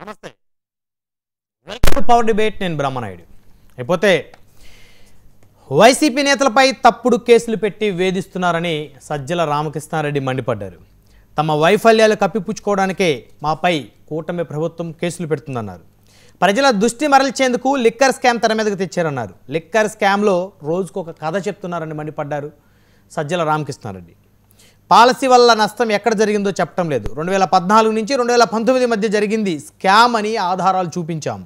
నమస్తే, welcome to power debate. నేను బ్రహ్మనాయుడు. అయిపోతే వైసీపీ నేతలపై తప్పుడు కేసులు పెట్టి వేధిస్తున్నారని సజ్జల రామకృష్ణారెడ్డి మండిపడ్డారు. తమ వైఫల్యాలు కప్పిపుచ్చుకోవడానికే మాపై కూటమి ప్రభుత్వం కేసులు పెడుతుందన్నారు. ప్రజల దృష్టి మరల్చేందుకు లిక్కర్ స్కామ్ తెర మీదకు తెచ్చారన్నారు. లిక్కర్ స్కామ్లో రోజుకు ఒక కథ చెప్తున్నారని మండిపడ్డారు సజ్జల రామకృష్ణారెడ్డి. పాలసీ వల్ల నష్టం ఎక్కడ జరిగిందో చెప్పడం లేదు. 2014 నుంచి 2019 మధ్య జరిగింది స్కామ్ అని ఆధారాలు చూపించాం.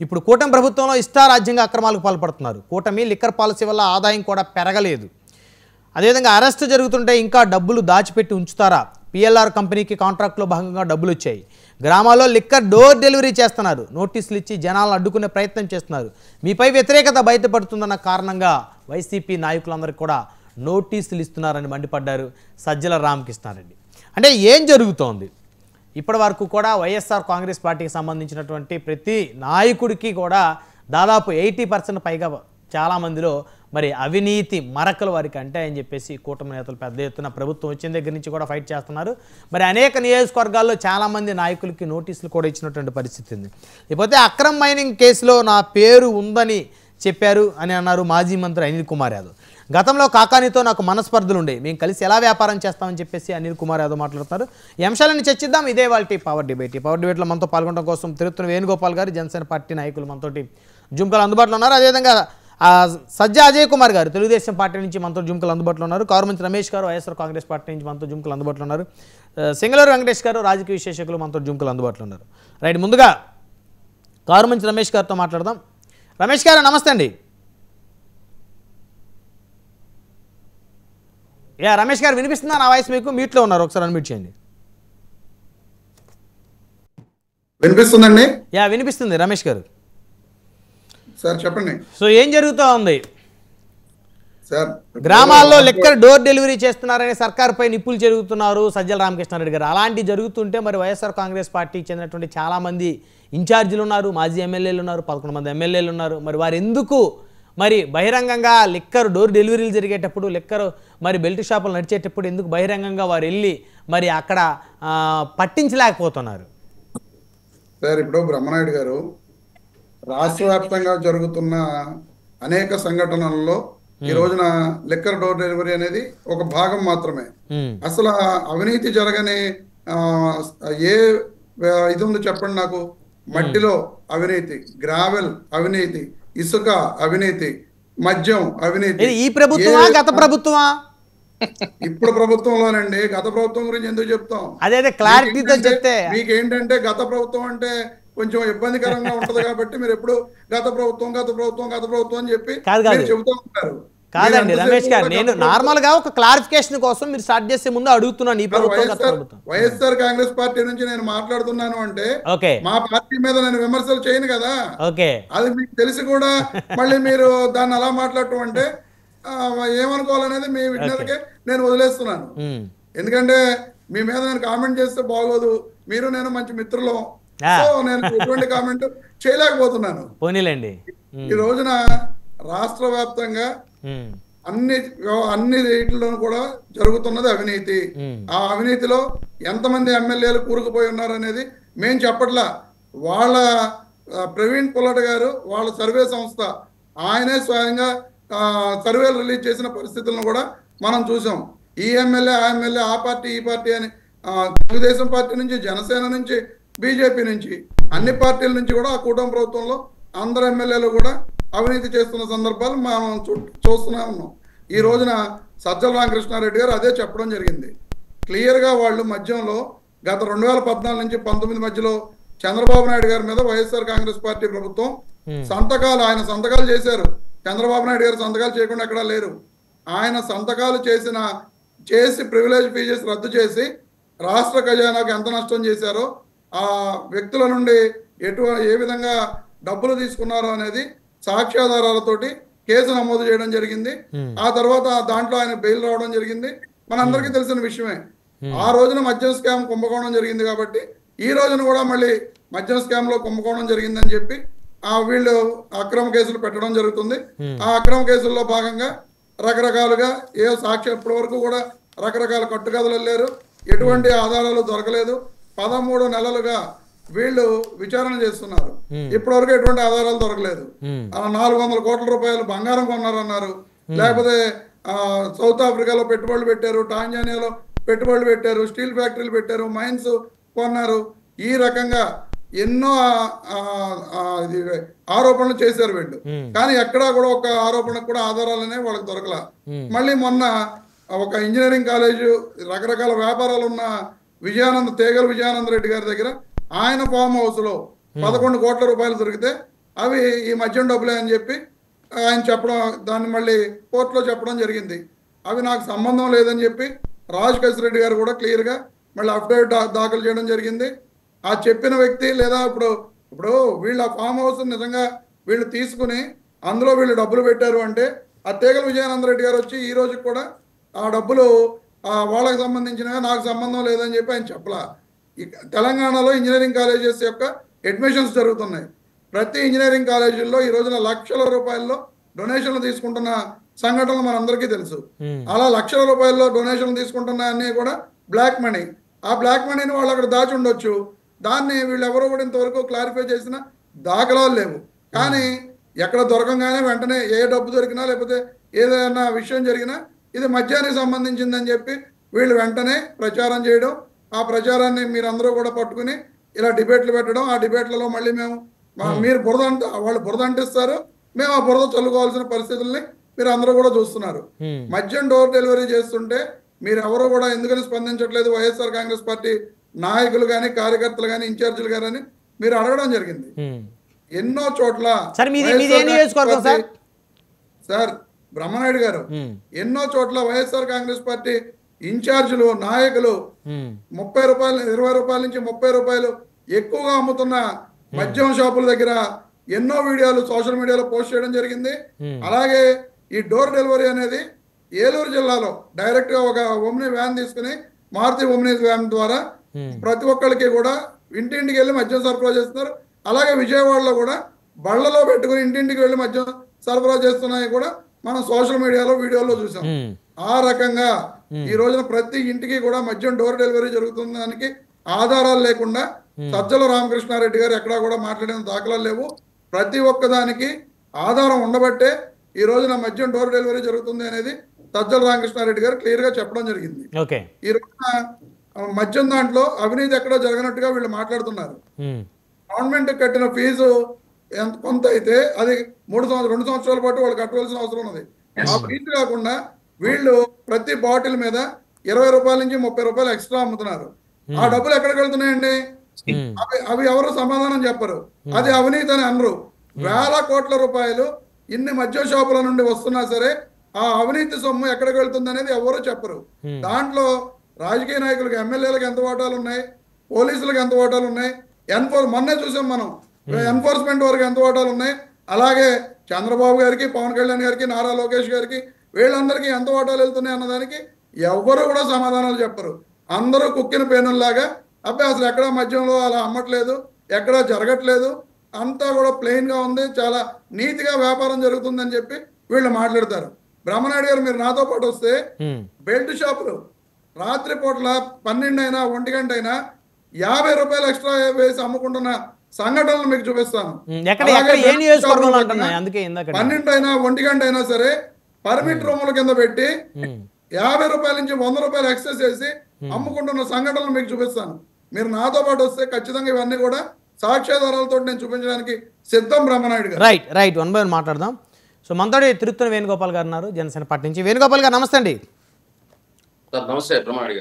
ఇప్పుడు కూటమి ప్రభుత్వంలో ఇష్టారాజ్యంగా అక్రమాలకు పాల్పడుతున్నారు. కూటమి లిక్కర్ పాలసీ వల్ల ఆదాయం కూడా పెరగలేదు. అదేవిధంగా అరెస్టు జరుగుతుంటే ఇంకా డబ్బులు దాచిపెట్టి ఉంచుతారా? పిఎల్ఆర్ కంపెనీకి కాంట్రాక్ట్లో భాగంగా డబ్బులు వచ్చాయి. గ్రామాల్లో లిక్కర్ డోర్ డెలివరీ చేస్తున్నారు. నోటీసులు ఇచ్చి జనాలను అడ్డుకునే ప్రయత్నం చేస్తున్నారు. మీపై వ్యతిరేకత బయటపడుతుందన్న కారణంగా వైసీపీ నాయకులందరికీ కూడా నోటీసులు ఇస్తున్నారని మండిపడ్డారు సజ్జల రామకృష్ణారెడ్డి. అంటే ఏం జరుగుతోంది? ఇప్పటి వరకు కూడా వైఎస్ఆర్ కాంగ్రెస్ పార్టీకి సంబంధించినటువంటి ప్రతి నాయకుడికి కూడా దాదాపు 80% పైగా చాలామందిలో మరి అవినీతి మరకలు వారికి అంటే అని చెప్పేసి కూటమి నేతలు పెద్ద ఎత్తున ప్రభుత్వం వచ్చిన దగ్గర నుంచి కూడా ఫైట్ చేస్తున్నారు. మరి అనేక నియోజకవర్గాల్లో చాలామంది నాయకులకి నోటీసులు కూడా ఇచ్చినటువంటి పరిస్థితి ఉంది. ఇకపోతే అక్రమ్ మైనింగ్ కేసులో నా పేరు ఉందని చెప్పారు అని అన్నారు మాజీ మంత్రి అనిల్ కుమార్ యాదవ్. గతంలో కాకానితో నాకు మనస్పర్ధలు ఉండే, మేము కలిసి ఎలా వ్యాపారం చేస్తామని చెప్పేసి అనిల్ కుమార్ యాదవ్ మాట్లాడుతున్నారు. ఈ అంశాలను చర్చిద్దాం. ఇదే వాళ్ళ పవర్ డిబేట్. పవర్ డిబేట్లో మనతో పాల్గొనడం కోసం తిరుత్తు వేణుగోపాల్ గారు, జనసేన పార్టీ నాయకులు మనతోటి జుమ్కలు అందుబాటులో ఉన్నారు. అదేవిధంగా సజ్జా అజయ్ కుమార్ గారు తెలుగుదేశం పార్టీ నుంచి మనతో జుమ్కలు అందుబాటులో ఉన్నారు. కారుమంచి రమేష్ గారు వైఎస్ఆర్ కాంగ్రెస్ పార్టీ నుంచి మనతో జుమ్కలు అందుబాటులో ఉన్నారు. సింగళూరు వెంకటేష్ గారు రాజకీయ విశ్లేషకులు మనతో జుమ్కలు అందుబాటులో ఉన్నారు. రైట్, ముందుగా కారుమంచి రమేష్ గారితో మాట్లాడదాం. రమేష్ గారు నమస్తే అండి. రమేష్ గారు వినిపిస్తుందా నా వాయిస్? మీకు మ్యూట్లో ఉన్నారు, ఒకసారి అన్మ్యూట్ చేయండి. వినిపిస్తుందండి? వినిపిస్తుంది రమేష్ గారు. సార్ చెప్పండి. సో ఏం జరుగుతూ ఉంది? సార్ గ్రామాల్లో లిక్కర్ డోర్ డెలివరీ చేస్తున్నారని సర్కార్పై నిప్పులు జరుగుతున్నారు సజ్జల రామకృష్ణారెడ్డి గారు. అలాంటి జరుగుతుంటే మరి వైఎస్ఆర్ కాంగ్రెస్ పార్టీకి చెందినటువంటి చాలామంది ఇన్ఛార్జీలు ఉన్నారు, మాజీ ఎమ్మెల్యేలు ఉన్నారు, 11 మంది ఎమ్మెల్యేలు ఉన్నారు. మరి వారు ఎందుకు మరి బహిరంగంగా లిక్కర్ డోర్ డెలివరీలు జరిగేటప్పుడు, లిక్కర్ మరి బెల్ట్ షాపులు నడిచేటప్పుడు ఎందుకు బహిరంగంగా వారు వెళ్ళి మరి అక్కడ పట్టించలేకపోతున్నారు? సార్ ఇప్పుడు బ్రహ్మనాయుడు గారు, రాష్ట్ర వ్యాప్తంగా జరుగుతున్న అనేక సంఘటనలలో ఈ రోజున లిక్కర్ డోర్ డెలివరీ అనేది ఒక భాగం మాత్రమే. అసలు అవినీతి జరగని ఏ ఇది ఉంది చెప్పండి నాకు? మట్టిలో అవినీతి, గ్రావెల్ అవినీతి, ఇసుక అవినీతి, మద్యం అవినీతి. ఈ ప్రభుత్వమా గత ప్రభుత్వమా? ఇప్పుడు ప్రభుత్వంలోనండి. గత ప్రభుత్వం గురించి ఎందుకు చెప్తాం? అదే క్లారిటీతో చెప్తే మీకేంటంటే గత ప్రభుత్వం అంటే కొంచెం ఇబ్బందికరంగా ఉంటది కాబట్టి మీరు ఎప్పుడు గత ప్రభుత్వం గత ప్రభుత్వం గత ప్రభుత్వం అని చెప్పి చెబుతూ ఉంటారు. కాదండి రమేష్ గారు, నేను నార్మల్ గా ఒక క్లారిఫికేషన్ కోసం మీరు స్టార్ట్ చేసే ముందు అడుగుతున్నాను. ఈ ప్రభుత్వం వైఎస్ఆర్ కాంగ్రెస్ పార్టీ నుంచి నేను మాట్లాడుతున్నాను అంటే మా పార్టీ మీద నేను విమర్శలు చేయను కదా. అది మీకు తెలిసి కూడా మళ్ళీ మీరు దాన్ని అలా మాట్లాడటం అంటే ఏమనుకోవాలనేది మీ విజ్ఞతకే నేను వదిలేస్తున్నాను. ఎందుకంటే మీ మీద నేను కామెంట్ చేస్తే బాగోదు. మీరు నేను మంచి మిత్రులు, సో నేను ఎటువంటి కామెంట్ చేయలేకపోతున్నాను. ఈ రోజున రాష్ట్ర వ్యాప్తంగా అన్ని రేట్లను కూడా జరుగుతున్నది అవినీతి. ఆ అవినీతిలో ఎంతమంది ఎమ్మెల్యేలు కూరుకుపోయి ఉన్నారు అనేది మేం చెప్పట్లా. వాళ్ళ ప్రవీణ్ పుల్లట్ గారు, వాళ్ళ సర్వే సంస్థ, ఆయనే స్వయంగా సర్వేలు రిలీజ్ చేసిన పరిస్థితులను కూడా మనం చూసాం. ఈ ఎమ్మెల్యే ఆ ఎమ్మెల్యే, ఆ పార్టీ ఈ పార్టీ అని తెలుగుదేశం పార్టీ నుంచి, జనసేన నుంచి, బీజేపీ నుంచి, అన్ని పార్టీల నుంచి కూడా ఆ కూటమి ప్రభుత్వంలో అందరు ఎమ్మెల్యేలు కూడా అవినీతి చేస్తున్న సందర్భాలు మనం చూస్తూనే ఉన్నాం. ఈ రోజున సజ్జల రామకృష్ణారెడ్డి గారు అదే చెప్పడం జరిగింది. క్లియర్గా వాళ్ళు మధ్యంలో గత 2014 నుంచి 19 మధ్యలో చంద్రబాబు నాయుడు గారి మీద వైఎస్ఆర్ కాంగ్రెస్ పార్టీ ప్రభుత్వం ఆయన సంతకాలు చేశారు. చంద్రబాబు నాయుడు గారు సంతకాలు చేయకుండా ఎక్కడా లేరు. ఆయన సంతకాలు చేసి ప్రివిలేజ్ ఫీజెస్ రద్దు చేసి రాష్ట్ర ఖజానాకు ఎంత నష్టం చేశారో, ఆ వ్యక్తుల నుండి ఏ విధంగా డబ్బులు తీసుకున్నారో అనేది సాక్ష్యాధారాలతోటి కేసు నమోదు చేయడం జరిగింది. ఆ తర్వాత దాంట్లో ఆయన బెయిల్ రావడం జరిగింది. మనందరికీ తెలిసిన విషయమే. ఆ రోజున మద్యం స్కామ్ కుంభకోణం జరిగింది కాబట్టి ఈ రోజున కూడా మళ్ళీ మద్యం స్కామ్ లో కుంభకోణం జరిగిందని చెప్పి వీళ్ళు అక్రమ కేసులు పెట్టడం జరుగుతుంది. ఆ అక్రమ కేసుల్లో భాగంగా రకరకాలుగా సాక్ష్యం ఇప్పటి వరకు కూడా రకరకాల కట్టుకథలు వెళ్ళారు. ఎటువంటి ఆధారాలు దొరకలేదు. 13 నెలలుగా వీళ్ళు విచారణ చేస్తున్నారు. ఇప్పటివరకు ఎటువంటి ఆధారాలు దొరకలేదు. 400 కోట్ల రూపాయలు బంగారం కొన్నారన్నారు, లేకపోతే సౌత్ ఆఫ్రికాలో పెట్టుబడులు పెట్టారు, టాంజానియాలో పెట్టుబడులు పెట్టారు, స్టీల్ ఫ్యాక్టరీలు పెట్టారు, మైన్స్ కొన్నారు. ఈ రకంగా ఎన్నో ఆరోపణలు చేశారు వీళ్ళు. కానీ ఎక్కడా కూడా ఒక ఆరోపణకు కూడా ఆధారాలు అనేవి వాళ్ళకి దొరకలా. మళ్ళీ మొన్న ఒక ఇంజనీరింగ్ కాలేజు, రకరకాల వ్యాపారాలు ఉన్న తేగల విజయానంద రెడ్డి గారి దగ్గర ఆయన ఫామ్ హౌస్ లో 11 కోట్ల రూపాయలు దొరికితే అవి ఈ మద్యం డబ్బులే అని చెప్పి ఆయన చెప్పడం, దాన్ని మళ్ళీ కోర్టులో చెప్పడం జరిగింది. అవి నాకు సంబంధం లేదని చెప్పి రాజకేశ్ రెడ్డి గారు కూడా క్లియర్ గా మళ్ళీ అఫిడవిట్ దాఖలు చేయడం జరిగింది. ఆ చెప్పిన వ్యక్తి లేదా ఇప్పుడు వీళ్ళ ఫామ్ హౌస్ నిజంగా వీళ్ళు తీసుకుని అందులో వీళ్ళు డబ్బులు పెట్టారు అంటే ఆ తేగల విజయానంద రెడ్డి గారు వచ్చి ఈ రోజు కూడా ఆ డబ్బులు వాళ్ళకి సంబంధించినవి, నాకు సంబంధం లేదని చెప్పి ఆయన చెప్పలా. తెలంగాణలో ఇంజనీరింగ్ కాలేజెస్ యొక్క అడ్మిషన్స్ జరుగుతున్నాయి. ప్రతి ఇంజనీరింగ్ కాలేజీల్లో ఈ రోజున లక్షల రూపాయల్లో డొనేషన్లు తీసుకుంటున్న సంఘటనలు మనందరికీ తెలుసు. అలా లక్షల రూపాయల్లో డొనేషన్లు తీసుకుంటున్న అన్ని కూడా బ్లాక్ మనీ. ఆ బ్లాక్ మనీని వాళ్ళు అక్కడ దాచి ఉండొచ్చు. దాన్ని వీళ్ళు ఎవరో కూడా ఇంతవరకు క్లారిఫై చేసిన దాఖలాలు లేవు. కానీ ఎక్కడ దొరకంగానే వెంటనే ఏ డబ్బు దొరికినా లేకపోతే ఏదైనా విషయం జరిగినా ఇది మద్యానికి సంబంధించిందని చెప్పి వీళ్ళు వెంటనే ప్రచారం చేయడం, ఆ ప్రచారాన్ని మీరందరూ కూడా పట్టుకుని ఇలా డిబేట్లు పెట్టడం, ఆ డిబేట్లలో మళ్ళీ మీరు వాళ్ళు బురద అంటిస్తారు, మేము ఆ బురద చల్లుకోవాల్సిన పరిస్థితుల్ని మీరు అందరూ కూడా చూస్తున్నారు. మద్యం డోర్ డెలివరీ చేస్తుంటే మీరు ఎవరో కూడా ఎందుకని స్పందించట్లేదు వైఎస్ఆర్ కాంగ్రెస్ పార్టీ నాయకులు కానీ, కార్యకర్తలు కానీ, ఇన్ఛార్జీలు కానీ మీరు అడగడం జరిగింది. ఎన్నో చోట్ల సార్ బ్రహ్మనాయుడు గారు ఎన్నో చోట్ల వైఎస్ఆర్ కాంగ్రెస్ పార్టీ ఇన్ఛార్జీలు, నాయకులు 30 రూపాయలు, 20 రూపాయల నుంచి 30 రూపాయలు ఎక్కువగా అమ్ముతున్న మద్యం షాపుల దగ్గర ఎన్నో వీడియోలు సోషల్ మీడియాలో పోస్ట్ చేయడం జరిగింది. అలాగే ఈ డోర్ డెలివరీ అనేది ఏలూరు జిల్లాలో డైరెక్ట్ గా ఒక ఓమ్ని వ్యాన్ తీసుకుని, మారుతి ఓమ్ని వ్యాన్ ద్వారా ప్రతి ఒక్కరికి కూడా ఇంటింటికి వెళ్ళి మద్యం సరఫరా చేస్తున్నారు. అలాగే విజయవాడలో కూడా బళ్లలో పెట్టుకుని ఇంటింటికి వెళ్ళి మద్యం సరఫరా చేస్తున్నాయి కూడా మనం సోషల్ మీడియాలో వీడియోలో చూసాం. ఆ రకంగా ఈ రోజున ప్రతి ఇంటికి కూడా మద్యం డోర్ డెలివరీ జరుగుతున్న దానికి ఆధారాలు లేకుండా సజ్జల రామకృష్ణారెడ్డి గారు ఎక్కడా కూడా మాట్లాడిన దాఖలాలు లేవు. ప్రతి ఒక్క దానికి ఆధారం ఉండబట్టే ఈ రోజున మద్యం డోర్ డెలివరీ జరుగుతుంది అనేది సజ్జల రామకృష్ణారెడ్డి గారు క్లియర్ గా చెప్పడం జరిగింది. ఈ రోజున మద్యం దాంట్లో అవినీతి ఎక్కడో జరగనట్టుగా వీళ్ళు మాట్లాడుతున్నారు. గవర్నమెంట్ కట్టిన ఫీజు కొంత అయితే అది 2 సంవత్సరాల పాటు వాళ్ళు కట్టవలసిన అవసరం ఉన్నది. ఆ ఫీజు కాకుండా వీళ్ళు ప్రతి బాటిల్ మీద 20 రూపాయల నుంచి 30 రూపాయలు ఎక్స్ట్రా అమ్ముతున్నారు. ఆ డబ్బులు ఎక్కడికి వెళ్తున్నాయండి? అవి ఎవరు సమాధానం చెప్పరు. అది అవినీతి అని అనరు. వేల కోట్ల రూపాయలు ఇన్ని మద్యం షాపుల నుండి వస్తున్నా సరే ఆ అవినీతి సొమ్ము ఎక్కడికి వెళ్తుంది అనేది ఎవరు చెప్పరు. దాంట్లో రాజకీయ నాయకులకు, ఎమ్మెల్యేలకు ఎంత వాటాలు ఉన్నాయి, పోలీసులకు ఎంత వాటాలు ఉన్నాయి, మొన్నే చూసాం మనం ఎన్ఫోర్స్మెంట్ వరకు ఎంత వాటాలు ఉన్నాయి, అలాగే చంద్రబాబు గారికి, పవన్ కళ్యాణ్ గారికి, నారా లోకేష్ గారికి వీళ్ళందరికీ ఎంత వాటాలు వెళ్తున్నాయి అన్నదానికి ఎవరు కూడా సమాధానాలు చెప్పరు. అందరూ కుక్కిన పేనుల్లాగా అబ్బాయి అసలు ఎక్కడా మద్యంలో అలా అమ్మట్లేదు, ఎక్కడా జరగట్లేదు, అంతా కూడా ప్లెయిన్ గా ఉంది, చాలా నీతిగా వ్యాపారం జరుగుతుందని చెప్పి వీళ్ళు మాట్లాడతారు. బ్రహ్మనాయుడు గారు మీరు నాతో పాటు వస్తే బెల్ట్ షాపులు రాత్రి పూట్ల 12 అయినా 1 గంట అయినా 50 రూపాయలు ఎక్స్ట్రా వేసి అమ్ముకుంటున్న సంఘటనలు మీకు చూపిస్తాను. 12 అయినా 1 గంట అయినా సరే పర్మిట్ రూముల కింద పెట్టి 50 రూపాయల నుంచి 100 రూపాయలు ఎక్సెస్ చేసి అమ్ముకుంటున్న సంఘటనలు మీకు చూపిస్తాను. మీరు నాతో పాటు వస్తే ఖచ్చితంగా ఇవన్నీ కూడా సాక్ష్యాధారాలతో నేను చూపించడానికి సిద్ధం. బ్రహ్మనాయుడు గారు రైట్ 1 by 1 మాట్లాడదాం. సో మనతోటి తిరుత్తూరు వేణుగోపాల్ గారు ఉన్నారు, జనసేన పార్టీ నుంచి. వేణుగోపాల్ గారు నమస్తే అండి.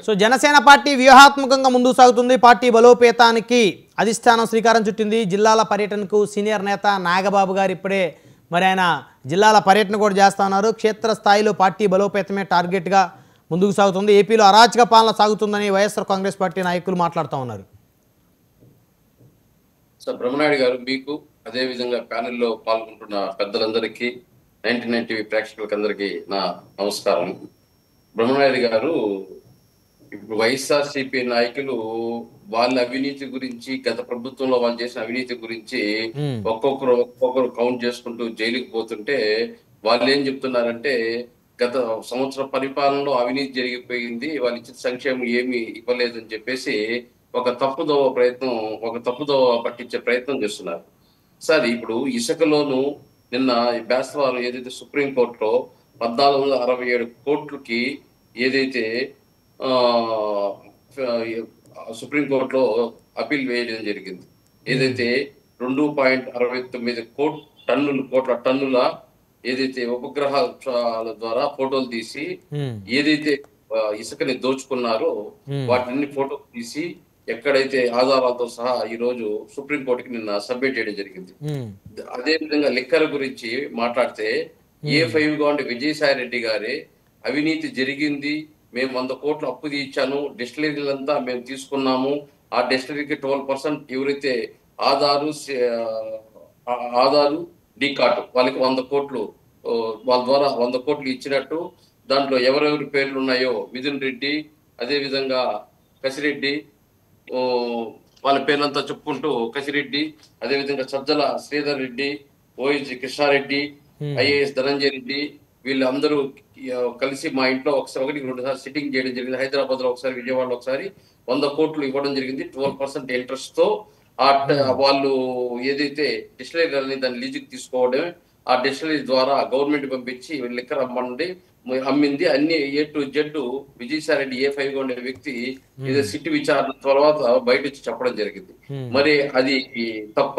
సో జనసేన పార్టీ వ్యూహాత్మకంగా ముందుకు సాగుతుంది. పార్టీ బలోపేతానికి అధిష్టానం శ్రీకారం చుట్టింది. జిల్లాల పర్యటనకు సీనియర్ నేత నాగబాబు గారు ఇప్పుడే ఆయన జిల్లాల పర్యటన కూడా చేస్తా ఉన్నారు. క్షేత్రస్థాయిలో పార్టీ బలోపేతమే టార్గెట్గా ముందుకు సాగుతుంది. ఏపీలో అరాచక పాలన సాగుతుందని వైఎస్ఆర్ కాంగ్రెస్ పార్టీ నాయకులు మాట్లాడుతూ ఉన్నారు. సార్ బ్రహ్మనాయుడు గారు, మీకు అదేవిధంగా ప్యానెల్లో పాల్గొంటున్న పెద్దలందరికీ, 99 టీవీ ప్రేక్షకులకి అందరికీ నా నమస్కారం. బ్రహ్మనాయుడు గారు, ఇప్పుడు వైఎస్ఆర్సీపీ నాయకులు వాళ్ళ అవినీతి గురించి, గత ప్రభుత్వంలో వాళ్ళు చేసిన అవినీతి గురించి ఒక్కొక్కరు కౌంట్ చేసుకుంటూ జైలుకి పోతుంటే వాళ్ళు ఏం చెప్తున్నారంటే గత సంవత్సరం పరిపాలనలో అవినీతి జరిగిపోయింది, వాళ్ళు ఇచ్చిన సంక్షేమం ఏమి ఇవ్వలేదని చెప్పేసి ఒక తప్పుదోవ పట్టించే ప్రయత్నం చేస్తున్నారు. సార్ ఇప్పుడు ఇసుకలోను నిన్న బేస్తవారం ఏదైతే సుప్రీంకోర్టులో 1467 కోట్లకి ఏదైతే ఆ సుప్రీంకోర్టులో అప్పీల్ వేయడం జరిగింది. ఏదైతే 2.69 కోట్ల టన్నుల ఏదైతే ఉపగ్రహాల ద్వారా ఫోటోలు తీసి ఏదైతే ఇసుకని దోచుకున్నారో వాటిని ఫోటోలు తీసి ఎక్కడైతే ఆధారాలతో సహా ఈ రోజు సుప్రీంకోర్టుకి నిన్న సబ్మిట్ చేయడం జరిగింది. అదే విధంగా లిక్కర్ గురించి మాట్లాడితే A5 గా ఉండే విజయసాయి రెడ్డి గారే అవినీతి జరిగింది, మేము 100 కోట్లు అప్పు తీర్చాను, డిస్టిలరీలంతా మేము తీసుకున్నాము, ఆ డిస్టిలరీకి 12% ఎవరైతే ఆధారు డీకాట్ వాళ్ళకి 100 కోట్లు వాళ్ళ ద్వారా 100 కోట్లు ఇచ్చినట్టు, దాంట్లో ఎవరెవరి పేర్లు ఉన్నాయో మిథున్ రెడ్డి, అదే విధంగా కసిరెడ్డి, వాళ్ళ పేర్లంతా చెప్పుకుంటూ కసిరెడ్డి, అదేవిధంగా సజ్జల శ్రీధర్ రెడ్డి, ఓఎస్జి కృష్ణారెడ్డి, ఐఏఎస్ ధనంజయ రెడ్డి, వీళ్ళందరూ కలిసి మా ఇంట్లో ఒకటి 2 సార్లు సిట్టింగ్ చేయడం జరిగింది. హైదరాబాద్ లో ఒకసారి, విజయవాడలో ఒకసారి 100 కోట్లు ఇవ్వడం జరిగింది 12% ఇంట్రెస్ట్ తో. వాళ్ళు ఏదైతే డిస్టిలరీ దాన్ని లీజుకి తీసుకోవడమే, ఆ డిస్టిలరీ ద్వారా గవర్నమెంట్ పంపించి లిక్కర్ అమ్మింది అన్ని A to Z Vijayasai Reddy A5 గా ఉండే వ్యక్తి ఏదో సిట్ విచారణ తర్వాత బయట వచ్చి చెప్పడం జరిగింది. మరి అది తప్ప?